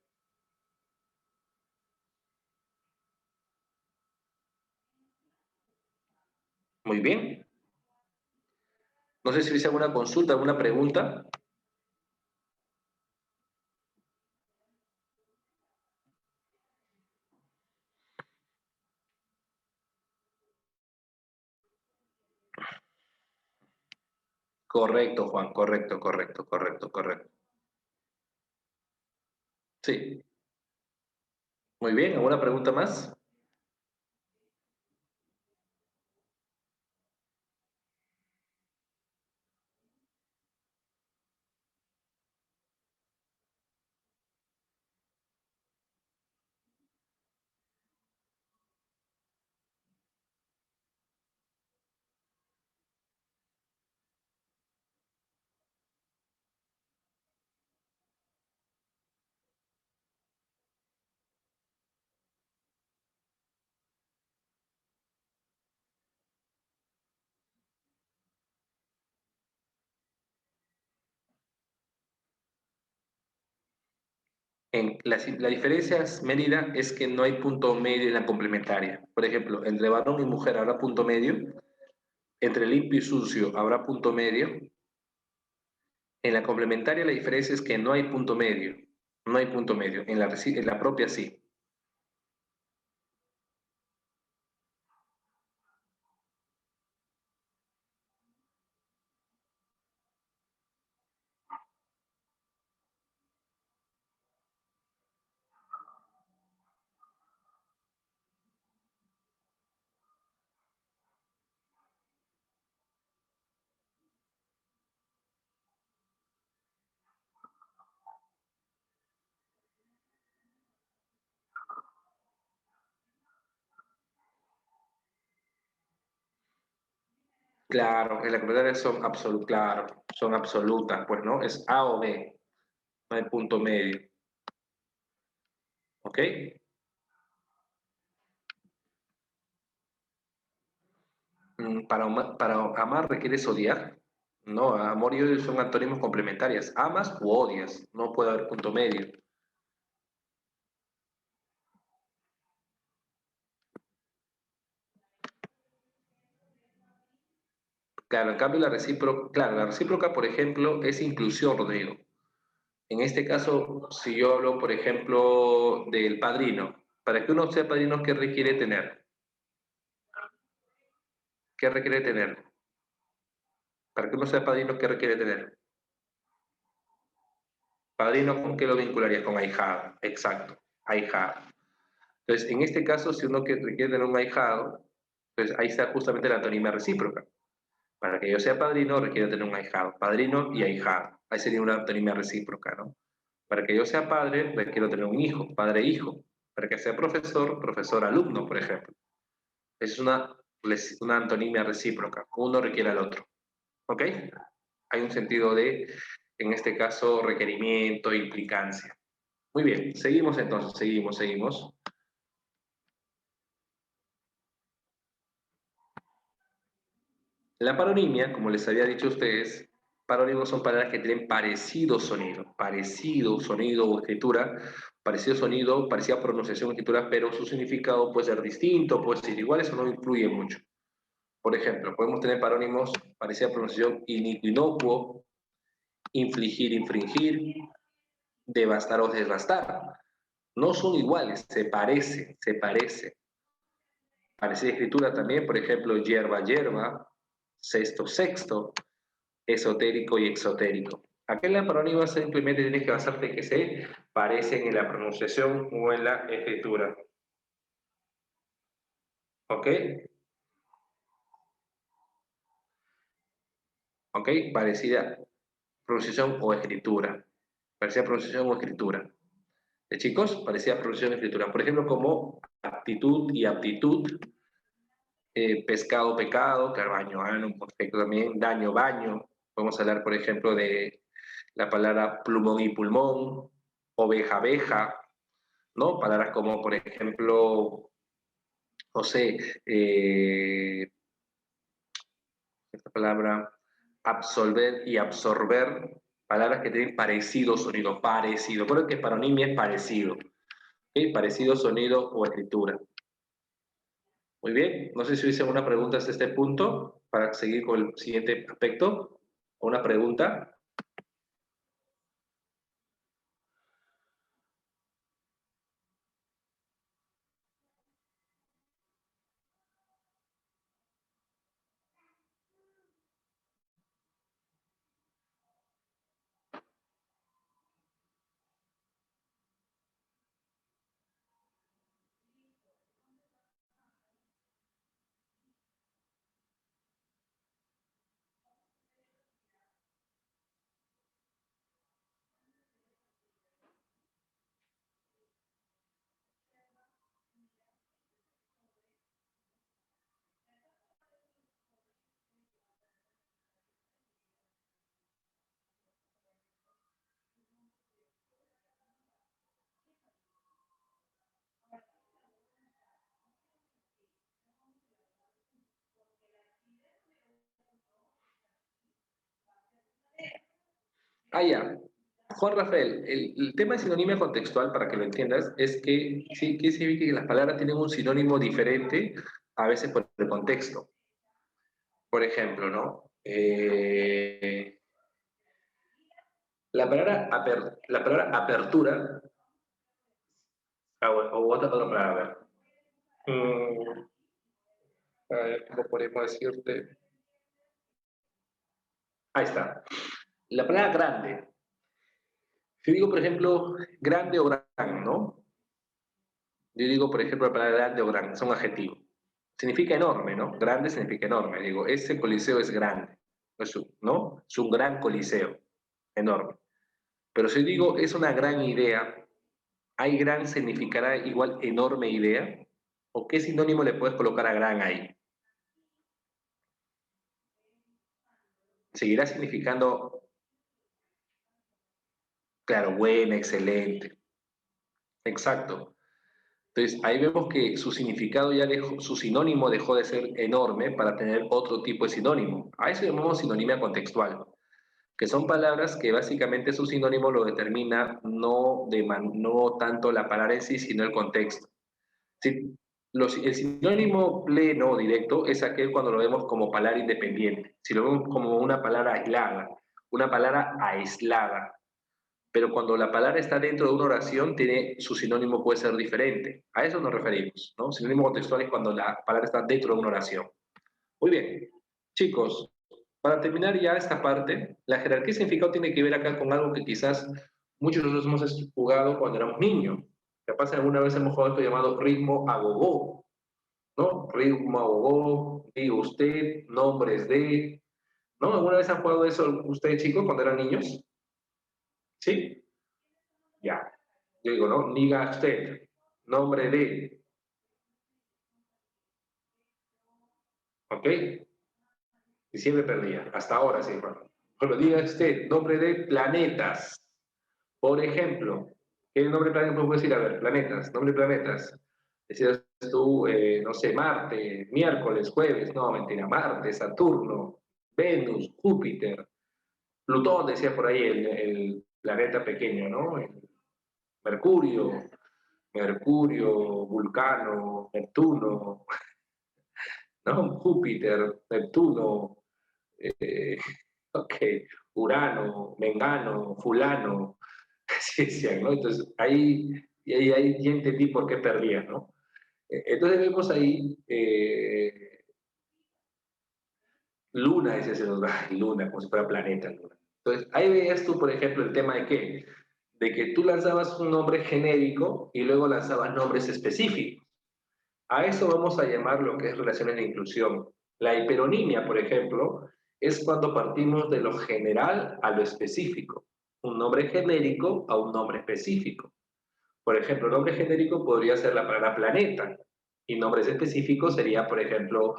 Muy bien. No sé si hubiese alguna consulta, alguna pregunta. Correcto, Juan, correcto, correcto, correcto, correcto. Sí. Muy bien, ¿alguna pregunta más? La diferencia, Mérida, es que no hay punto medio en la complementaria. Por ejemplo, entre varón y mujer habrá punto medio, entre limpio y sucio habrá punto medio. En la complementaria la diferencia es que no hay punto medio. No hay punto medio. En la propia sí. Claro, en la complementaria son absolutas, claro, son absolutas, pues, ¿no? Es A o B, no hay punto medio. ¿Ok? Para amar requieres odiar. No, amor y odio son antónimos complementarias. Amas u odias, no puede haber punto medio. Claro, en cambio claro, la recíproca, por ejemplo, es inclusión, Rodrigo. En este caso, si yo hablo, por ejemplo, del padrino, para que uno sea padrino, ¿qué requiere tener? ¿Qué requiere tener? Para que uno sea padrino, ¿qué requiere tener? Padrino, ¿con qué lo vincularías? Con ahijado, exacto, ahijado. Entonces, en este caso, si uno requiere tener un ahijado, pues ahí está justamente la antonimia recíproca. Para que yo sea padrino, requiero tener un ahijado, padrino y ahijado. Ahí sería una antonimia recíproca, ¿no? Para que yo sea padre, requiero tener un hijo, padre-hijo. Para que sea profesor, profesor-alumno, por ejemplo. Es una antonimia recíproca. Uno requiere al otro. ¿Ok? Hay un sentido de, en este caso, requerimiento e implicancia. Muy bien, seguimos entonces, seguimos. La paronimia, como les había dicho a ustedes, parónimos son palabras que tienen parecido sonido o escritura, parecido sonido, parecida pronunciación o escritura, pero su significado puede ser distinto, puede ser igual, eso no influye mucho. Por ejemplo, podemos tener parónimos parecida pronunciación inocuo, infligir, infringir, devastar o desbastar. No son iguales, se parece. Parecida escritura también, por ejemplo, hierba, hierba, sexto, sexto, esotérico y exotérico. Aquí en la parónima simplemente tienes que basarte en que se parecen en la pronunciación o en la escritura. ¿Ok? ¿Ok? Parecida pronunciación o escritura. Parecida pronunciación o escritura. Chicos, parecida pronunciación o escritura. Por ejemplo, como aptitud y aptitud, pescado, pecado, claro, baño, ano, perfecto también, daño, baño. Podemos hablar, por ejemplo, de la palabra plumón y pulmón, oveja, abeja, ¿no? Palabras como, por ejemplo, no sé, esta palabra, absolver y absorber, palabras que tienen parecido sonido, parecido. Por que paronimia es parecido, ¿okay? Parecido sonido o escritura. Muy bien, no sé si hubiese una pregunta hasta este punto para seguir con el siguiente aspecto. ¿Una pregunta? Ah, ya. Juan Rafael, el tema de sinonimia contextual, para que lo entiendas, es que sí, que significa que las palabras tienen un sinónimo diferente a veces por el contexto. Por ejemplo, ¿no? La palabra apertura, o otra palabra, a ver. Mm, a ver, ¿cómo podemos decirte? Ahí está. La palabra grande. Si digo, por ejemplo, grande o gran, ¿no? Yo digo, por ejemplo, la palabra grande o gran, son adjetivos. Significa enorme, ¿no? Grande significa enorme. Digo, ese coliseo es grande, ¿no? Es un gran coliseo, enorme. Pero si digo, es una gran idea, ¿hay gran significará igual enorme idea? ¿O qué sinónimo le puedes colocar a gran ahí? Seguirá significando, claro, buena, excelente. Exacto. Entonces, ahí vemos que su significado ya dejó, su sinónimo dejó de ser enorme para tener otro tipo de sinónimo. A eso llamamos sinonimia contextual, que son palabras que básicamente su sinónimo lo determina no tanto la palabra en sí, sino el contexto. Sí, el sinónimo pleno o directo es aquel cuando lo vemos como palabra independiente, si lo vemos como una palabra aislada, pero cuando la palabra está dentro de una oración, su sinónimo puede ser diferente. A eso nos referimos, ¿no? Sinónimo contextual es cuando la palabra está dentro de una oración. Muy bien, chicos, para terminar ya esta parte, la jerarquía de significado tiene que ver acá con algo que quizás muchos de nosotros hemos jugado cuando éramos niños. Capaz alguna vez hemos jugado esto llamado ritmo agogó, ¿no? Ritmo agogó, diga usted, nombres de, ¿no? ¿Alguna vez han jugado eso ustedes, chicos, cuando eran niños? ¿Sí? Ya. Yo digo, ¿no? Diga usted, nombre de, ¿ok? Y siempre perdía, hasta ahora sí, bueno. Pero diga usted, nombre de planetas. Por ejemplo, ¿qué nombre de planetas puedo decir? A ver, planetas, nombre de planetas. Decías tú, no sé, Marte, miércoles, jueves, no, mentira, Marte, Saturno, Venus, Júpiter, Plutón, decía por ahí el planeta pequeño, ¿no? Mercurio, Mercurio, Vulcano, Neptuno, ¿no? Júpiter, Neptuno, eh, ok, Urano, Mengano, Fulano, así decían, ¿no? Entonces, ahí ya entendí por qué perdía, ¿no? Entonces vemos ahí Luna, ese se nos va, Luna, como si fuera planeta, Luna. Entonces, ahí veías tú, por ejemplo, el tema de qué, de que tú lanzabas un nombre genérico y luego lanzabas nombres específicos. A eso vamos a llamar lo que es relaciones de inclusión. La hiperonimia, por ejemplo, es cuando partimos de lo general a lo específico. Un nombre genérico a un nombre específico. Por ejemplo, nombre genérico podría ser la palabra planeta y nombres específicos sería, por ejemplo,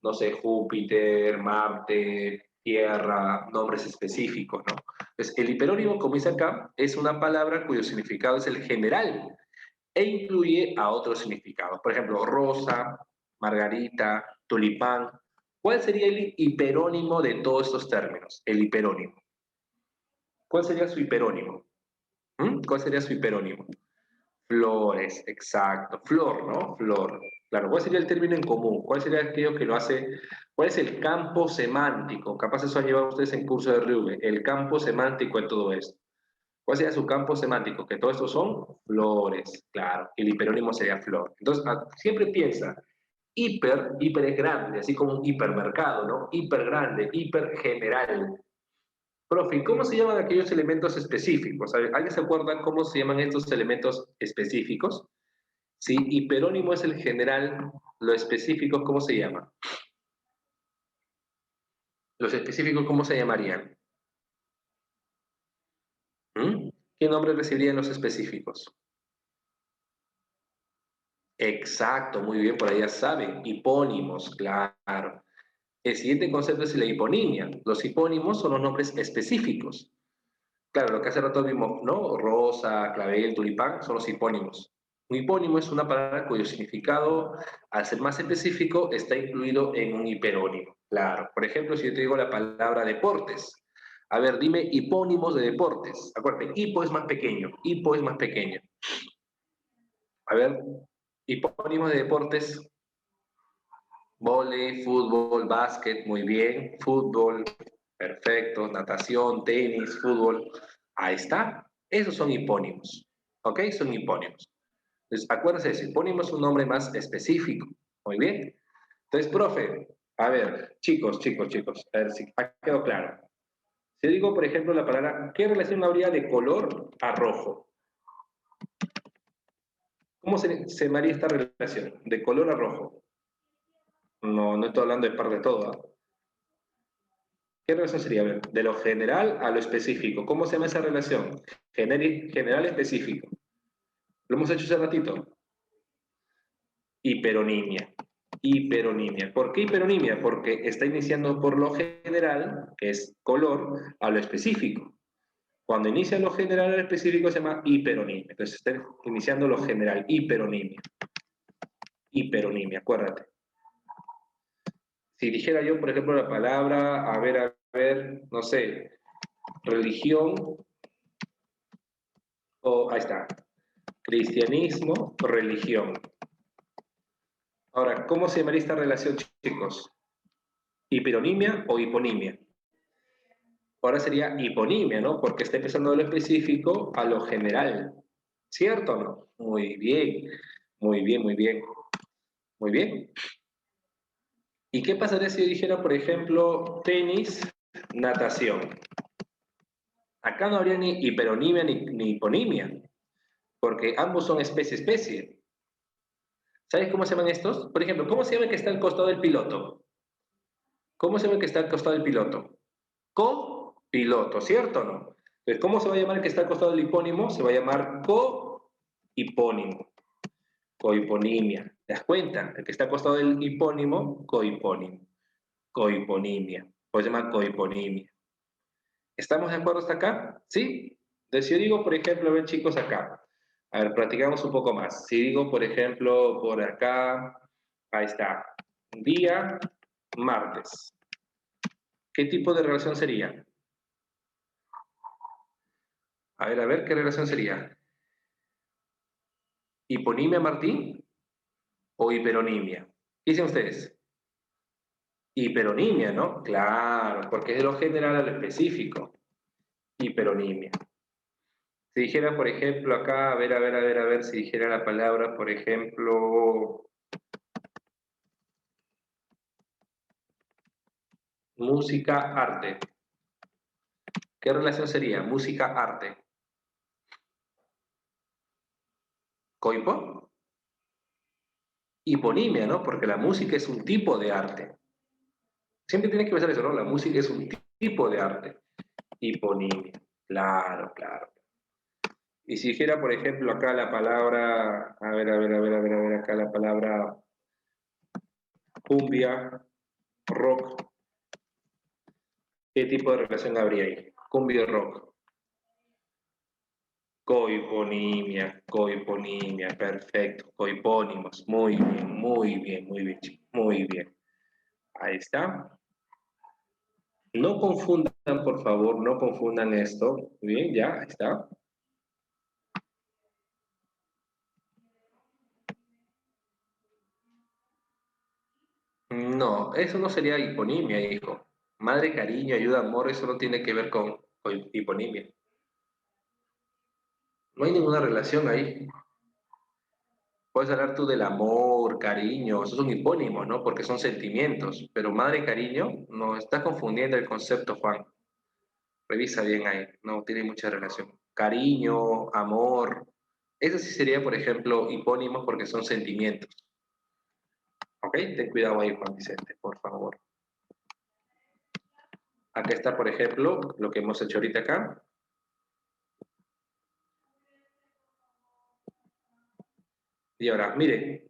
no sé, Júpiter, Marte, Tierra, nombres específicos, ¿no? Entonces, el hiperónimo, como dice acá, es una palabra cuyo significado es el general e incluye a otros significados. Por ejemplo, rosa, margarita, tulipán. ¿Cuál sería el hiperónimo de todos estos términos? El hiperónimo. ¿Cuál sería su hiperónimo? ¿Cuál sería su hiperónimo? Flores, exacto. Flor, ¿no? Flor. Claro, ¿cuál sería el término en común? ¿Cuál sería aquello que lo hace? ¿Cuál es el campo semántico? Capaz eso han llevado ustedes en curso de RV, el campo semántico en todo esto. ¿Cuál sería su campo semántico? Que todo esto son flores, claro. El hiperónimo sería flor. Entonces, siempre piensa, hiper es grande, así como un hipermercado, ¿no? Hiper grande, hiper general. Profe, ¿cómo se llaman aquellos elementos específicos? ¿Alguien se acuerda cómo se llaman estos elementos específicos? Si hiperónimo es el general, lo específico, ¿cómo se llama? Los específicos, ¿cómo se llamarían? ¿Qué nombre recibirían los específicos? Exacto, muy bien, por ahí ya saben. Hipónimos, claro. El siguiente concepto es la hiponimia. Los hipónimos son los nombres específicos. Claro, lo que hace rato vimos, ¿no? Rosa, clavel, tulipán, son los hipónimos. Un hipónimo es una palabra cuyo significado, al ser más específico, está incluido en un hiperónimo. Claro. Por ejemplo, si yo te digo la palabra deportes, a ver, dime hipónimos de deportes. Acuérdate, hipo es más pequeño, hipo es más pequeño. A ver, hipónimos de deportes, vóley, fútbol, básquet, muy bien, fútbol, perfecto, natación, tenis, fútbol, ahí está, esos son hipónimos, ¿ok? Son hipónimos. Entonces, acuérdense, ese hipónimo es un nombre más específico, muy bien. Entonces, profe, a ver, chicos, a ver si ha quedado claro. Si digo, por ejemplo, la palabra, ¿qué relación habría de color a rojo? ¿Cómo se llamaría esta relación? De color a rojo. No, no estoy hablando de par de todo, ¿eh? ¿Qué relación sería? A ver, de lo general a lo específico. ¿Cómo se llama esa relación? General específico. Lo hemos hecho hace ratito. Hiperonimia. Hiperonimia. ¿Por qué hiperonimia? Porque está iniciando por lo general, que es color, a lo específico. Cuando inicia lo general a lo específico se llama hiperonimia. Entonces está iniciando lo general, hiperonimia. Hiperonimia, acuérdate. Si dijera yo, por ejemplo, la palabra, a ver, no sé, religión, o ahí está, cristianismo, religión. Ahora, ¿cómo se llamaría esta relación, chicos? ¿Hiperonimia o hiponimia? Ahora sería hiponimia, ¿no? Porque está empezando de lo específico a lo general. ¿Cierto o no? Muy bien, muy bien, muy bien. Muy bien. ¿Y qué pasaría si yo dijera, por ejemplo, tenis, natación? Acá no habría ni hiperonimia ni hiponimia, porque ambos son especie. ¿Sabes cómo se llaman estos? Por ejemplo, ¿cómo se llama el que está al costado del piloto? ¿Cómo se llama el que está al costado del piloto? Copiloto, ¿cierto o no? Entonces, ¿cómo se va a llamar el que está al costado del hipónimo? Se va a llamar cohipónimo. Cohiponimia. ¿Te das cuenta? El que está al costado del hipónimo, cohipónimo. Cohiponimia. Pues se llama cohiponimia. ¿Estamos de acuerdo hasta acá? ¿Sí? Entonces, si yo digo, por ejemplo, ven chicos acá. A ver, practicamos un poco más. Si digo, por ejemplo, por acá, ahí está. Día martes. ¿Qué tipo de relación sería? A ver, ¿qué relación sería? ¿Hiponimia, Martín? ¿O hiperonimia? ¿Qué dicen ustedes? Hiperonimia, ¿no? Claro, porque es de lo general a lo específico. Hiperonimia. Si dijera, por ejemplo, acá, a ver, si dijera la palabra, por ejemplo, música, arte. ¿Qué relación sería? Música, arte. ¿Coipo? Hiponimia, ¿no? Porque la música es un tipo de arte. Siempre tiene que pensar eso, ¿no? La música es un tipo de arte. Hiponimia. Claro, claro. Y si dijera, por ejemplo, acá la palabra, acá la palabra cumbia, rock, ¿qué tipo de relación habría ahí? Cumbia rock. Cohiponimia, perfecto. Cohipónimos, muy bien, muy bien, muy bien, muy bien. Ahí está. No confundan, por favor, no confundan esto. Bien, ya, ahí está. No, eso no sería hiponimia, hijo. Madre, cariño, ayuda, amor, eso no tiene que ver con hiponimia. No hay ninguna relación ahí. Puedes hablar tú del amor, cariño, esos son hipónimos, ¿no? Porque son sentimientos. Pero madre, cariño, no, estás confundiendo el concepto, Juan. Revisa bien ahí, no tiene mucha relación. Cariño, amor, eso sí sería, por ejemplo, hipónimos porque son sentimientos. ¿Ok? Ten cuidado ahí, Juan Vicente, por favor. Acá está, por ejemplo, lo que hemos hecho ahorita acá. Y ahora, mire,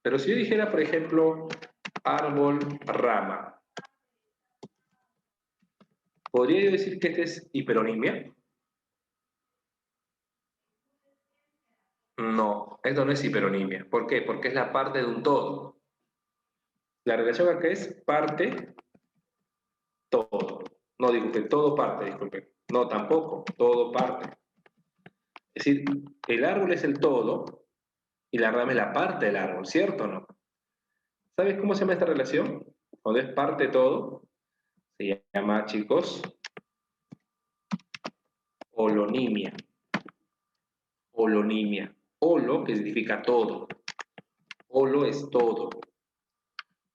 pero si yo dijera, por ejemplo, árbol, rama, ¿podría yo decir que este es hiperonimia? No, esto no es hiperonimia. ¿Por qué? Porque es la parte de un todo. La relación acá es parte, todo. No, disculpe, todo parte, disculpe. No, tampoco, todo parte. Es decir, el árbol es el todo y la rama es la parte del árbol, ¿cierto o no? ¿Sabes cómo se llama esta relación? Cuando es parte de todo, se llama, chicos, holonimia. Holonimia. Holo, que significa todo. Holo es todo.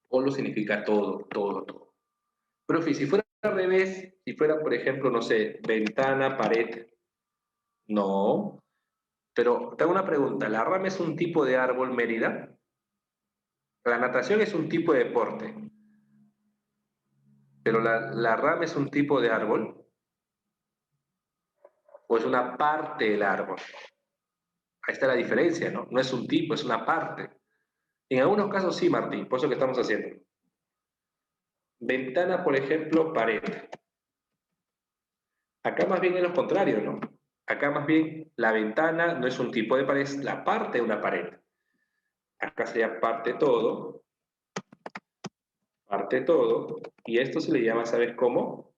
Holo significa todo, todo, todo. Profe, si fuera al revés, si fuera, por ejemplo, no sé, ventana, pared, no. Pero te hago una pregunta, ¿la rama es un tipo de árbol, Mérida? La natación es un tipo de deporte, pero la rama es un tipo de árbol o es una parte del árbol. Ahí está la diferencia, ¿no? No es un tipo, es una parte. En algunos casos sí, Martín, por eso que estamos haciendo. Ventana, por ejemplo, pared. Acá más bien es lo contrario, ¿no? Acá más bien la ventana no es un tipo de pared, es la parte de una pared. Acá sería parte todo, y esto se le llama, ¿sabes cómo?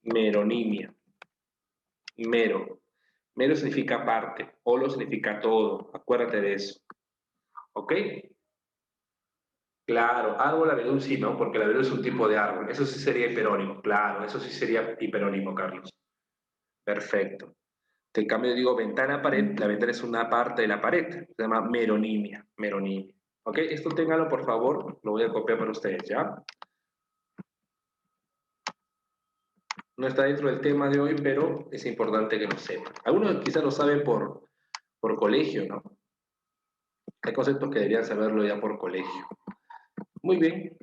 Meronimia. Mero. Mero significa parte, holo significa todo, acuérdate de eso. ¿Ok? Claro, árbol abedul sí, ¿no? Porque el abedul es un tipo de árbol. Eso sí sería hiperónimo, claro, eso sí sería hiperónimo, Carlos. Perfecto. En cambio, digo ventana, pared, la ventana es una parte de la pared, se llama meronimia, meronimia. ¿Ok? Esto ténganlo, por favor, lo voy a copiar para ustedes, ¿ya? No está dentro del tema de hoy, pero es importante que lo sepan. Algunos quizás lo saben por colegio, ¿no? Hay conceptos que deberían saberlo ya por colegio. Muy bien.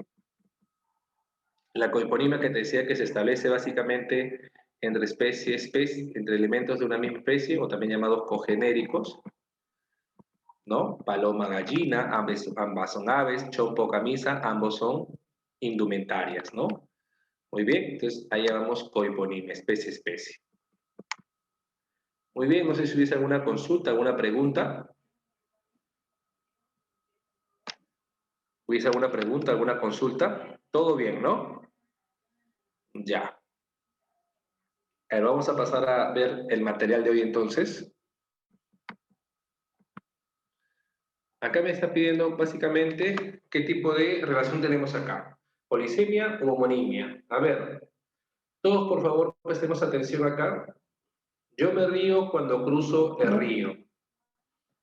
La coeponimia que te decía que se establece básicamente entre especies, entre elementos de una misma especie, o también llamados cogenéricos, ¿no? Paloma, gallina, ambas son aves, chompo, camisa, ambos son indumentarias, ¿no? Muy bien, entonces ahí llamamos coeponimia, especie, especie. Muy bien, no sé si hubiese alguna consulta, alguna pregunta. ¿Hubiese alguna pregunta, alguna consulta? Todo bien, ¿no? Ya. A ver, vamos a pasar a ver el material de hoy entonces. Acá me está pidiendo básicamente qué tipo de relación tenemos acá. Polisemia o homonimia. A ver, todos por favor prestemos atención acá. Yo me río cuando cruzo el río.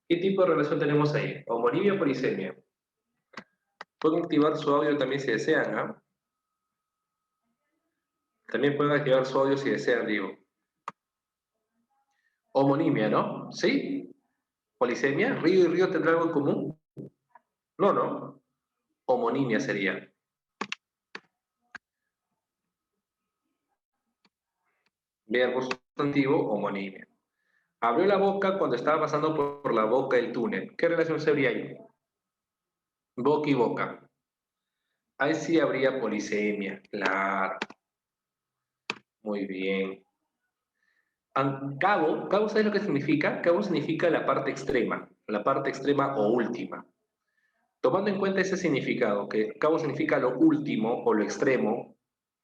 ¿Qué tipo de relación tenemos ahí? ¿Homonimia o polisemia? Pueden activar su audio también si desean, ¿ah? También pueden activar su audio si desean, digo. Homonimia, ¿no? ¿Sí? ¿Polisemia? ¿Río y río tendrán algo en común? No, no. Homonimia sería. Verbo sustantivo, homonimia. Abrió la boca cuando estaba pasando por la boca del túnel. ¿Qué relación sería ahí? Boca y boca. Ahí sí habría polisemia. Claro. Muy bien. Cabo, ¿sabes lo que significa? Cabo significa la parte extrema o última. Tomando en cuenta ese significado, que cabo significa lo último o lo extremo,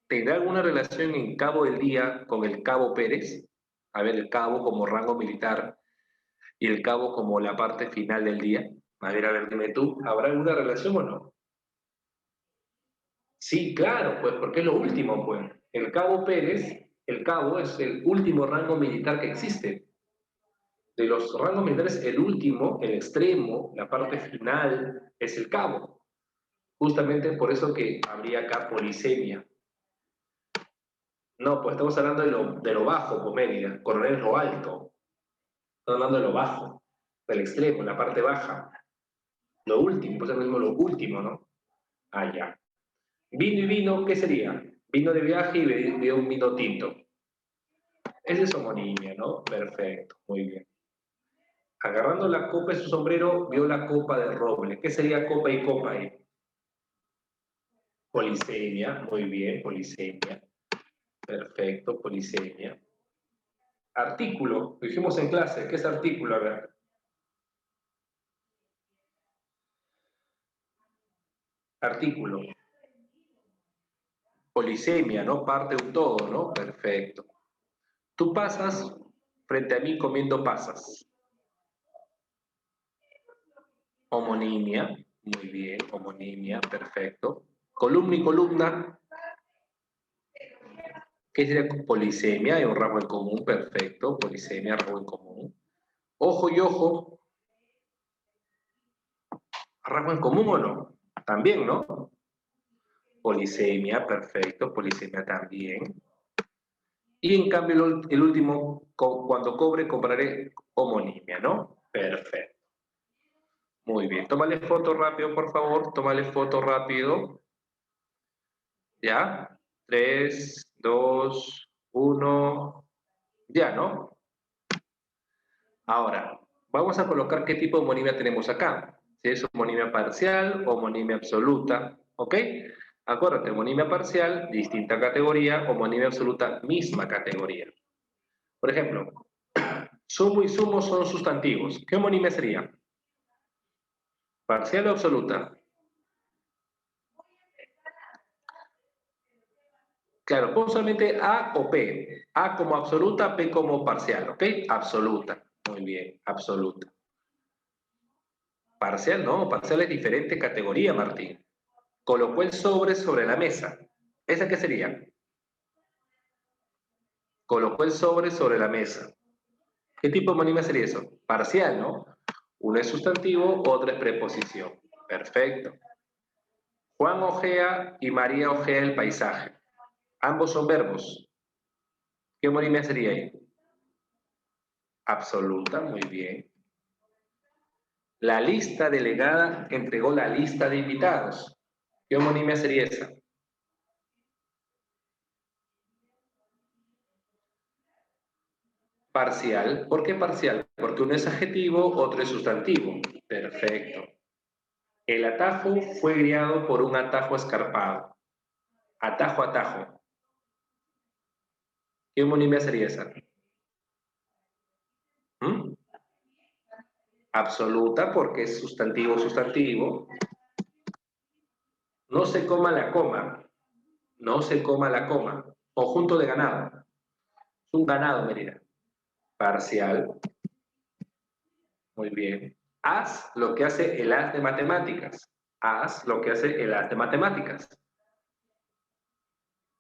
¿tendrá alguna relación en Cabo del Día con el Cabo Pérez? A ver, el cabo como rango militar y el cabo como la parte final del día. A ver, dime tú, ¿habrá alguna relación o no? Sí, claro, pues porque es lo último, pues. El Cabo Pérez, el cabo es el último rango militar que existe. De los rangos militares, el último, el extremo, la parte final, es el cabo. Justamente por eso que habría acá polisemia. No, pues estamos hablando de lo bajo, pues Mérida. Coronel es lo alto. Estamos hablando de lo bajo, del extremo, la parte baja. Lo último, pues es lo mismo lo último, ¿no? Ah, ya. Vino y vino, ¿qué sería? Vino de viaje y bebió un vino tinto. Ese es homonimia, ¿no? Perfecto, muy bien. Agarrando la copa de su sombrero, vio la copa de roble. ¿Qué sería copa y copa ahí? Polisemia, muy bien, polisemia. Perfecto, polisemia. Artículo, lo dijimos en clase, ¿qué es artículo? A ver. Artículo. Polisemia, ¿no? Parte de un todo, ¿no? Perfecto. Tú pasas frente a mí comiendo pasas. Homonimia, muy bien, homonimia, perfecto. Columna y columna, ¿qué sería polisemia? Hay un rasgo en común, perfecto, polisemia, rasgo en común. Ojo y ojo, rasgo en común o no? También, ¿no? Polisemia, perfecto, polisemia también. Y en cambio el último, cuando cobre, compraré homonimia, ¿no? Perfecto. Muy bien, tómale foto rápido, por favor, tómale foto rápido. ¿Ya? 3, 2, 1, ya, ¿no? Ahora, vamos a colocar qué tipo de homonimia tenemos acá. Si es homonimia parcial o homonimia absoluta, ¿ok? Acuérdate, homonimia parcial, distinta categoría, homonimia absoluta, misma categoría. Por ejemplo, sumo y sumo son sustantivos. ¿Qué homonimia sería? ¿Parcial o absoluta? Claro, pon solamente A o P. A como absoluta, P como parcial, ¿ok? Absoluta. Muy bien, absoluta. Parcial no, parcial es diferente categoría, Martín. Colocó el sobre la mesa. ¿Esa qué sería? Colocó el sobre la mesa. ¿Qué tipo de homonimia sería eso? Parcial, ¿no? Uno es sustantivo, otro es preposición. Perfecto. Juan ojea y María ojea el paisaje. Ambos son verbos. ¿Qué homonimia sería ahí? Absoluta, muy bien. La lista delegada entregó la lista de invitados. ¿Qué homonimia sería esa? Parcial. ¿Por qué parcial? Porque uno es adjetivo, otro es sustantivo. Perfecto. El atajo fue guiado por un atajo escarpado. Atajo, atajo. ¿Qué homonimia sería esa? ¿Mm? Absoluta, porque es sustantivo, sustantivo. No se coma la coma. No se coma la coma. Conjunto de ganado. Es un ganado, Merida. Parcial. Muy bien. Haz lo que hace el haz de matemáticas. Haz lo que hace el haz de matemáticas.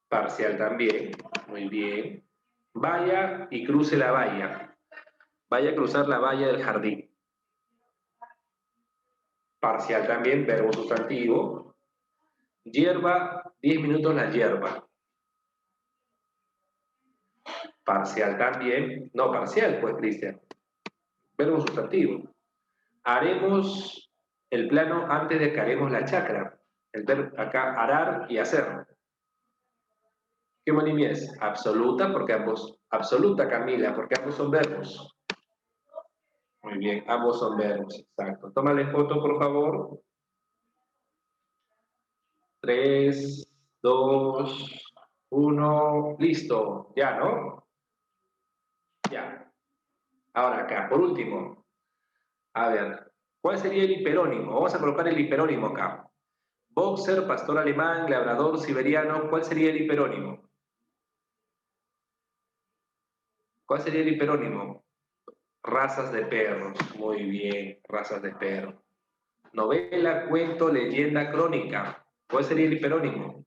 Parcial también. Muy bien. Vaya y cruce la valla. Vaya a cruzar la valla del jardín. Parcial también, verbo sustantivo. Hierba, 10 minutos la hierba. Parcial también. No, parcial, pues, Cristian. Verbo sustantivo. Haremos el plano antes de que haremos la chacra. El verbo acá, arar y hacer. ¿Qué homonimia es? Absoluta, porque ambos, absoluta, Camila, porque ambos son verbos. Muy bien, ambos son verbos, exacto. Tómale foto, por favor. 3, 2, 1, listo. Ya, ¿no? Ya. Ahora acá, por último. A ver, ¿cuál sería el hiperónimo? Vamos a colocar el hiperónimo acá. Boxer, pastor alemán, labrador, siberiano. ¿Cuál sería el hiperónimo? ¿Cuál sería el hiperónimo? Razas de perros. Muy bien, razas de perros. Novela, cuento, leyenda, crónica. ¿Cuál sería el hiperónimo?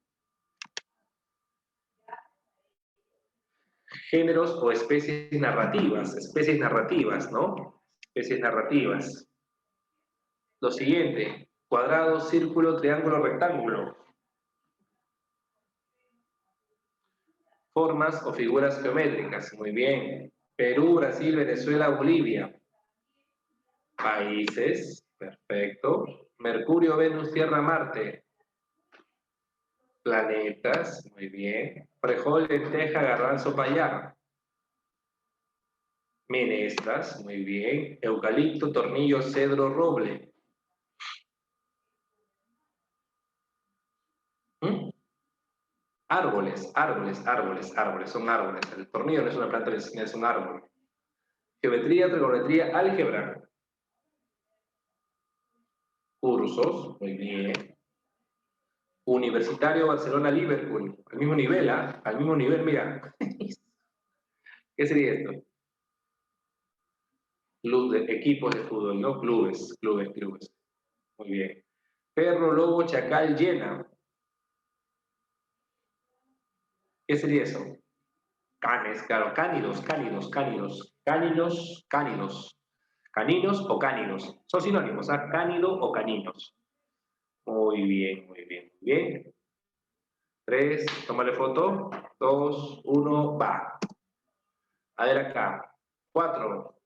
Géneros o especies narrativas, ¿no? Especies narrativas. Lo siguiente, cuadrado, círculo, triángulo, rectángulo. Formas o figuras geométricas, muy bien. Perú, Brasil, Venezuela, Bolivia. Países, perfecto. Mercurio, Venus, Tierra, Marte. Planetas, muy bien. Frijol, lenteja, garbanzo, payá. Menestras, muy bien. Eucalipto, tornillo, cedro, roble. ¿Mm? Árboles, son árboles. El tornillo no es una planta, es un árbol. Geometría, trigonometría, álgebra. Cursos, muy bien. Universitario, Barcelona, Liverpool. Al mismo nivel, ¿ah? Al mismo nivel, mira. ¿Qué sería esto? Club de, equipos de fútbol, ¿no? Clubes. Muy bien. Perro, lobo, chacal, hiena. ¿Qué sería eso? Canes, claro, cánidos. Caninos o cánidos. Son sinónimos, ¿ah? Cánido o caninos. Muy bien, muy bien, muy bien. 3, tómale foto. 2, 1, va. A ver acá. 4.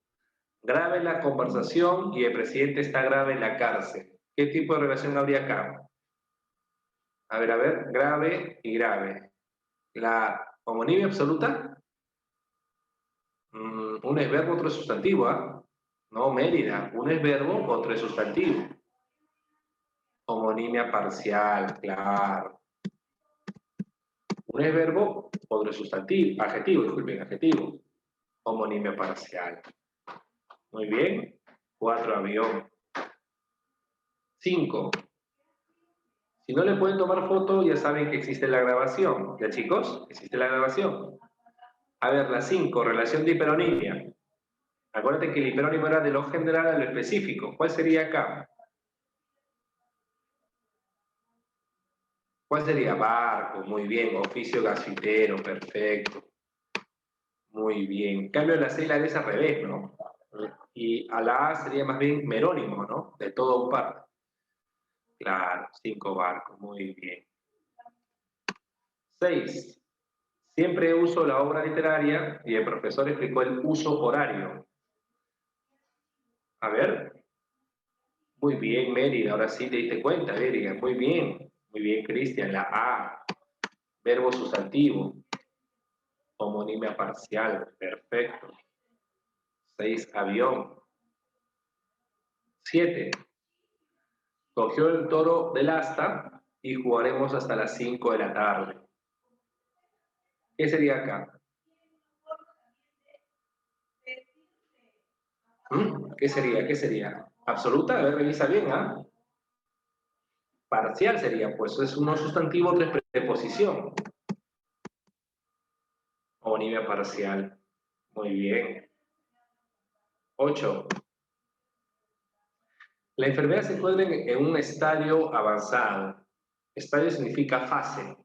Grave la conversación y el presidente está grave en la cárcel. ¿Qué tipo de relación habría acá? A ver, grave y grave. La homonimia absoluta, uno es verbo, otro es sustantivo, ¿ah? No, Mérida, uno es verbo, otro es sustantivo. Homonimia parcial, claro. Uno es verbo, otro es sustantivo, adjetivo, disculpen, adjetivo. Homonimia parcial. Muy bien. 4, avión. 5. Si no le pueden tomar foto, ya saben que existe la grabación. ¿Ya, chicos? Existe la grabación. A ver, la 5, relación de hiperonimia. Acuérdate que el hiperónimo era de lo general a lo específico. ¿Cuál sería acá? ¿Cuál sería? Barco, muy bien. Oficio gasfitero, perfecto. Muy bien. En cambio, la C y la D es al revés, ¿no? Y a la A sería más bien merónimo, ¿no? De todo un par. Claro, 5 barcos, muy bien. 6. Siempre uso la obra literaria y el profesor explicó el uso horario. A ver. Muy bien, Mérida. Ahora sí te diste cuenta, Mérida. Muy bien. Muy bien, Cristian. La A. Verbo sustantivo. Homonimia parcial. Perfecto. 6. Avión. 7. Cogió el toro del asta y jugaremos hasta las 5 de la tarde. ¿Qué sería acá? ¿Qué sería? ¿Qué sería? ¿Absoluta? A ver, revisa bien, ¿ah? Parcial sería, pues es uno sustantivo, 3 preposición. Homonimia parcial. Muy bien. 8. La enfermedad se encuentra en un estadio avanzado. Estadio significa fase.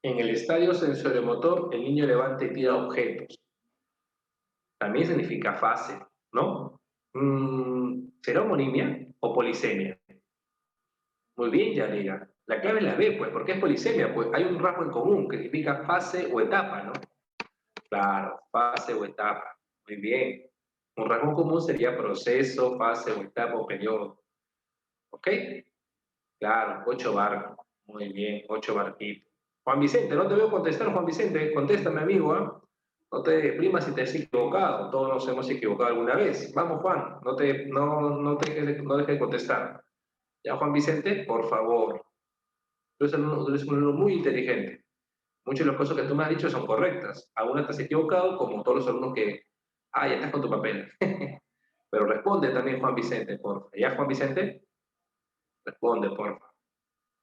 En el estadio sensoriomotor, el niño levanta y tira objetos. También significa fase, ¿no? ¿Será homonimia o polisemia? Muy bien, Yanira. La clave es la B, pues, porque es polisemia, pues hay un rasgo en común que significa fase o etapa, ¿no? Claro, fase o etapa. Muy bien. Un rasgo en común sería proceso, fase o etapa o periodo. ¿Ok? Claro, 8 barcos. Muy bien, 8 barquitos. Juan Vicente, no te veo contestar, Juan Vicente. Contéstame, amigo, ¿eh? No te deprimas si te has equivocado. Todos nos hemos equivocado alguna vez. Vamos, Juan, no dejes de contestar. Ya, Juan Vicente, por favor. Tú eres un alumno muy inteligente. Muchas de las cosas que tú me has dicho son correctas. Algunas te has equivocado, como todos los alumnos que... Ah, ya estás con tu papel. Pero responde también, Juan Vicente, por favor. ¿Ya, Juan Vicente? Responde, por favor.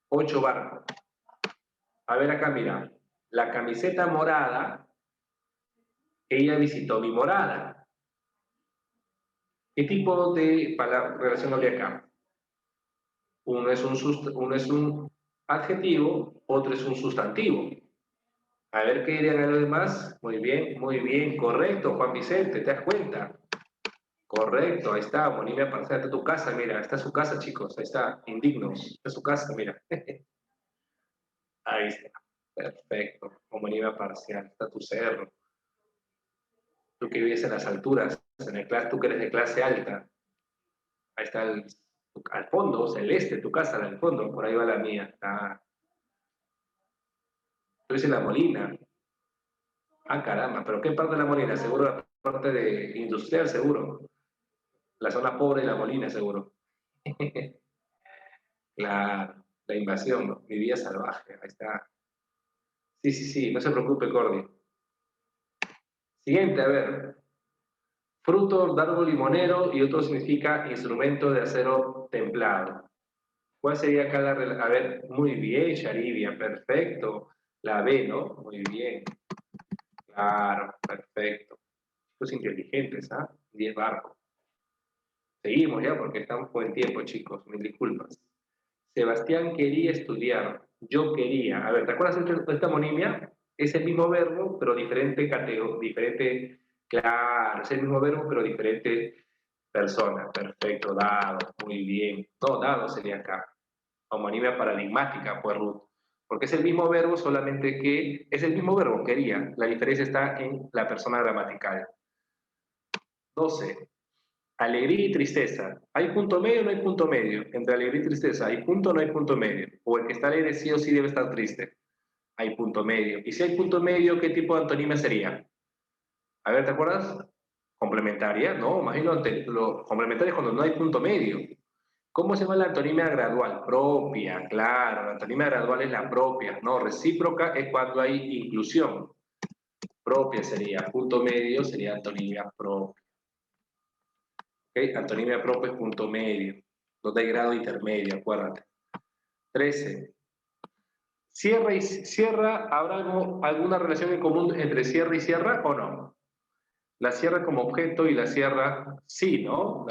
8 barcos. A ver acá, mira. La camiseta morada, ella visitó mi morada. ¿Qué tipo de relación habría acá? Uno es un adjetivo, otro es un sustantivo. A ver qué dirían a los demás. Muy bien, correcto, Juan Vicente, ¿te das cuenta? Correcto, ahí está, homonimia parcial, está tu casa, mira, está su casa, chicos, ahí está, indignos, está su casa, mira. Ahí está, perfecto, homonimia parcial, está tu cerro. Tú que vives en las alturas, tú que eres de clase alta, ahí está al fondo, celeste, tu casa, al fondo, por ahí va la mía. Tú dices la Molina. Ah, caramba, pero ¿qué parte de la Molina? Seguro la parte de industrial, seguro. La zona pobre de la Molina, seguro. La invasión, ¿no? Mi vida salvaje, ahí está. Sí, sí, sí, no se preocupe, Cordy. Siguiente, a ver. Fruto, dardo limonero y otro significa instrumento de acero templado. ¿Cuál sería cada A ver, muy bien, Sharibia, perfecto. La B, ¿no? Muy bien. Claro, perfecto. Chicos inteligentes, ¿ah? 10 barcos. Seguimos ya porque estamos con el tiempo, chicos. Mil disculpas. Sebastián quería estudiar. Yo quería. A ver, ¿te acuerdas de esta homonimia? Es el mismo verbo, pero diferente categoría, diferente. Claro, es el mismo verbo, pero diferente persona. Perfecto, dado. Muy bien. No, dado sería acá. Homonimia paradigmática, pues Ruth. Porque es el mismo verbo, solamente que es el mismo verbo, quería. La diferencia está en la persona gramatical. 12. Alegría y tristeza. ¿Hay punto medio o no hay punto medio? Entre alegría y tristeza, ¿hay punto o no hay punto medio? O el que está alegre sí o sí debe estar triste. Hay punto medio. Y si hay punto medio, ¿qué tipo de antonimia sería? A ver, ¿te acuerdas? Complementaria, ¿no? Imagino lo complementaria es cuando no hay punto medio. ¿Cómo se llama la antonimia gradual? Propia, claro, la antonimia gradual es la propia, ¿no? Recíproca es cuando hay inclusión. Propia sería, punto medio sería antonimia propia. ¿Ok? Antonimia propia es punto medio, donde hay grado intermedio, acuérdate. 13. Sierra, ¿habrá alguna relación en común entre sierra y sierra o no? La sierra como objeto y la sierra, sí, ¿no?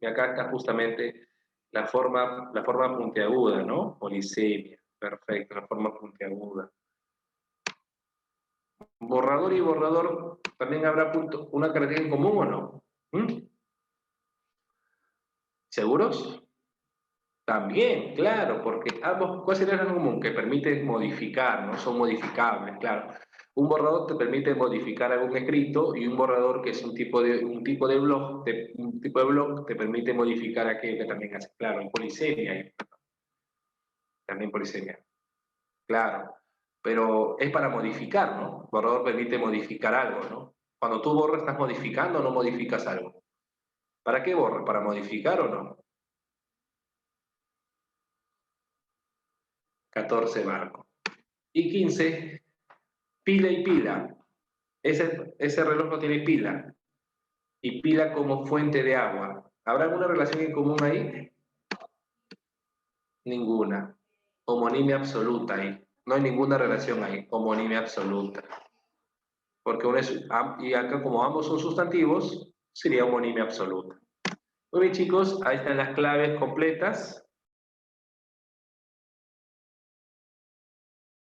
Y acá está justamente la forma puntiaguda, ¿no? Polisemia, perfecto, la forma puntiaguda. Borrador y borrador, ¿también habrá una característica en común o no? ¿Mm? ¿Seguros? También, claro, porque ambos, ¿cuál sería lo común? Que permite modificar, ¿no? Son modificables, claro. Un borrador te permite modificar algún escrito y un borrador que es un tipo de blog, te permite modificar aquello que también hace. Claro, en polisemia, también polisemia. Claro, pero es para modificar, ¿no? Borrador permite modificar algo, ¿no? Cuando tú borras, ¿estás modificando o no modificas algo? ¿Para qué borras? ¿Para modificar o no? 14 marco. Y 15, pila y pila. Ese reloj no tiene pila. Y pila como fuente de agua. ¿Habrá alguna relación en común ahí? Ninguna. Homonimia absoluta ahí. No hay ninguna relación ahí. Homonimia absoluta. Porque y acá como ambos son sustantivos, sería homonimia absoluta. Muy bien, chicos, ahí están las claves completas.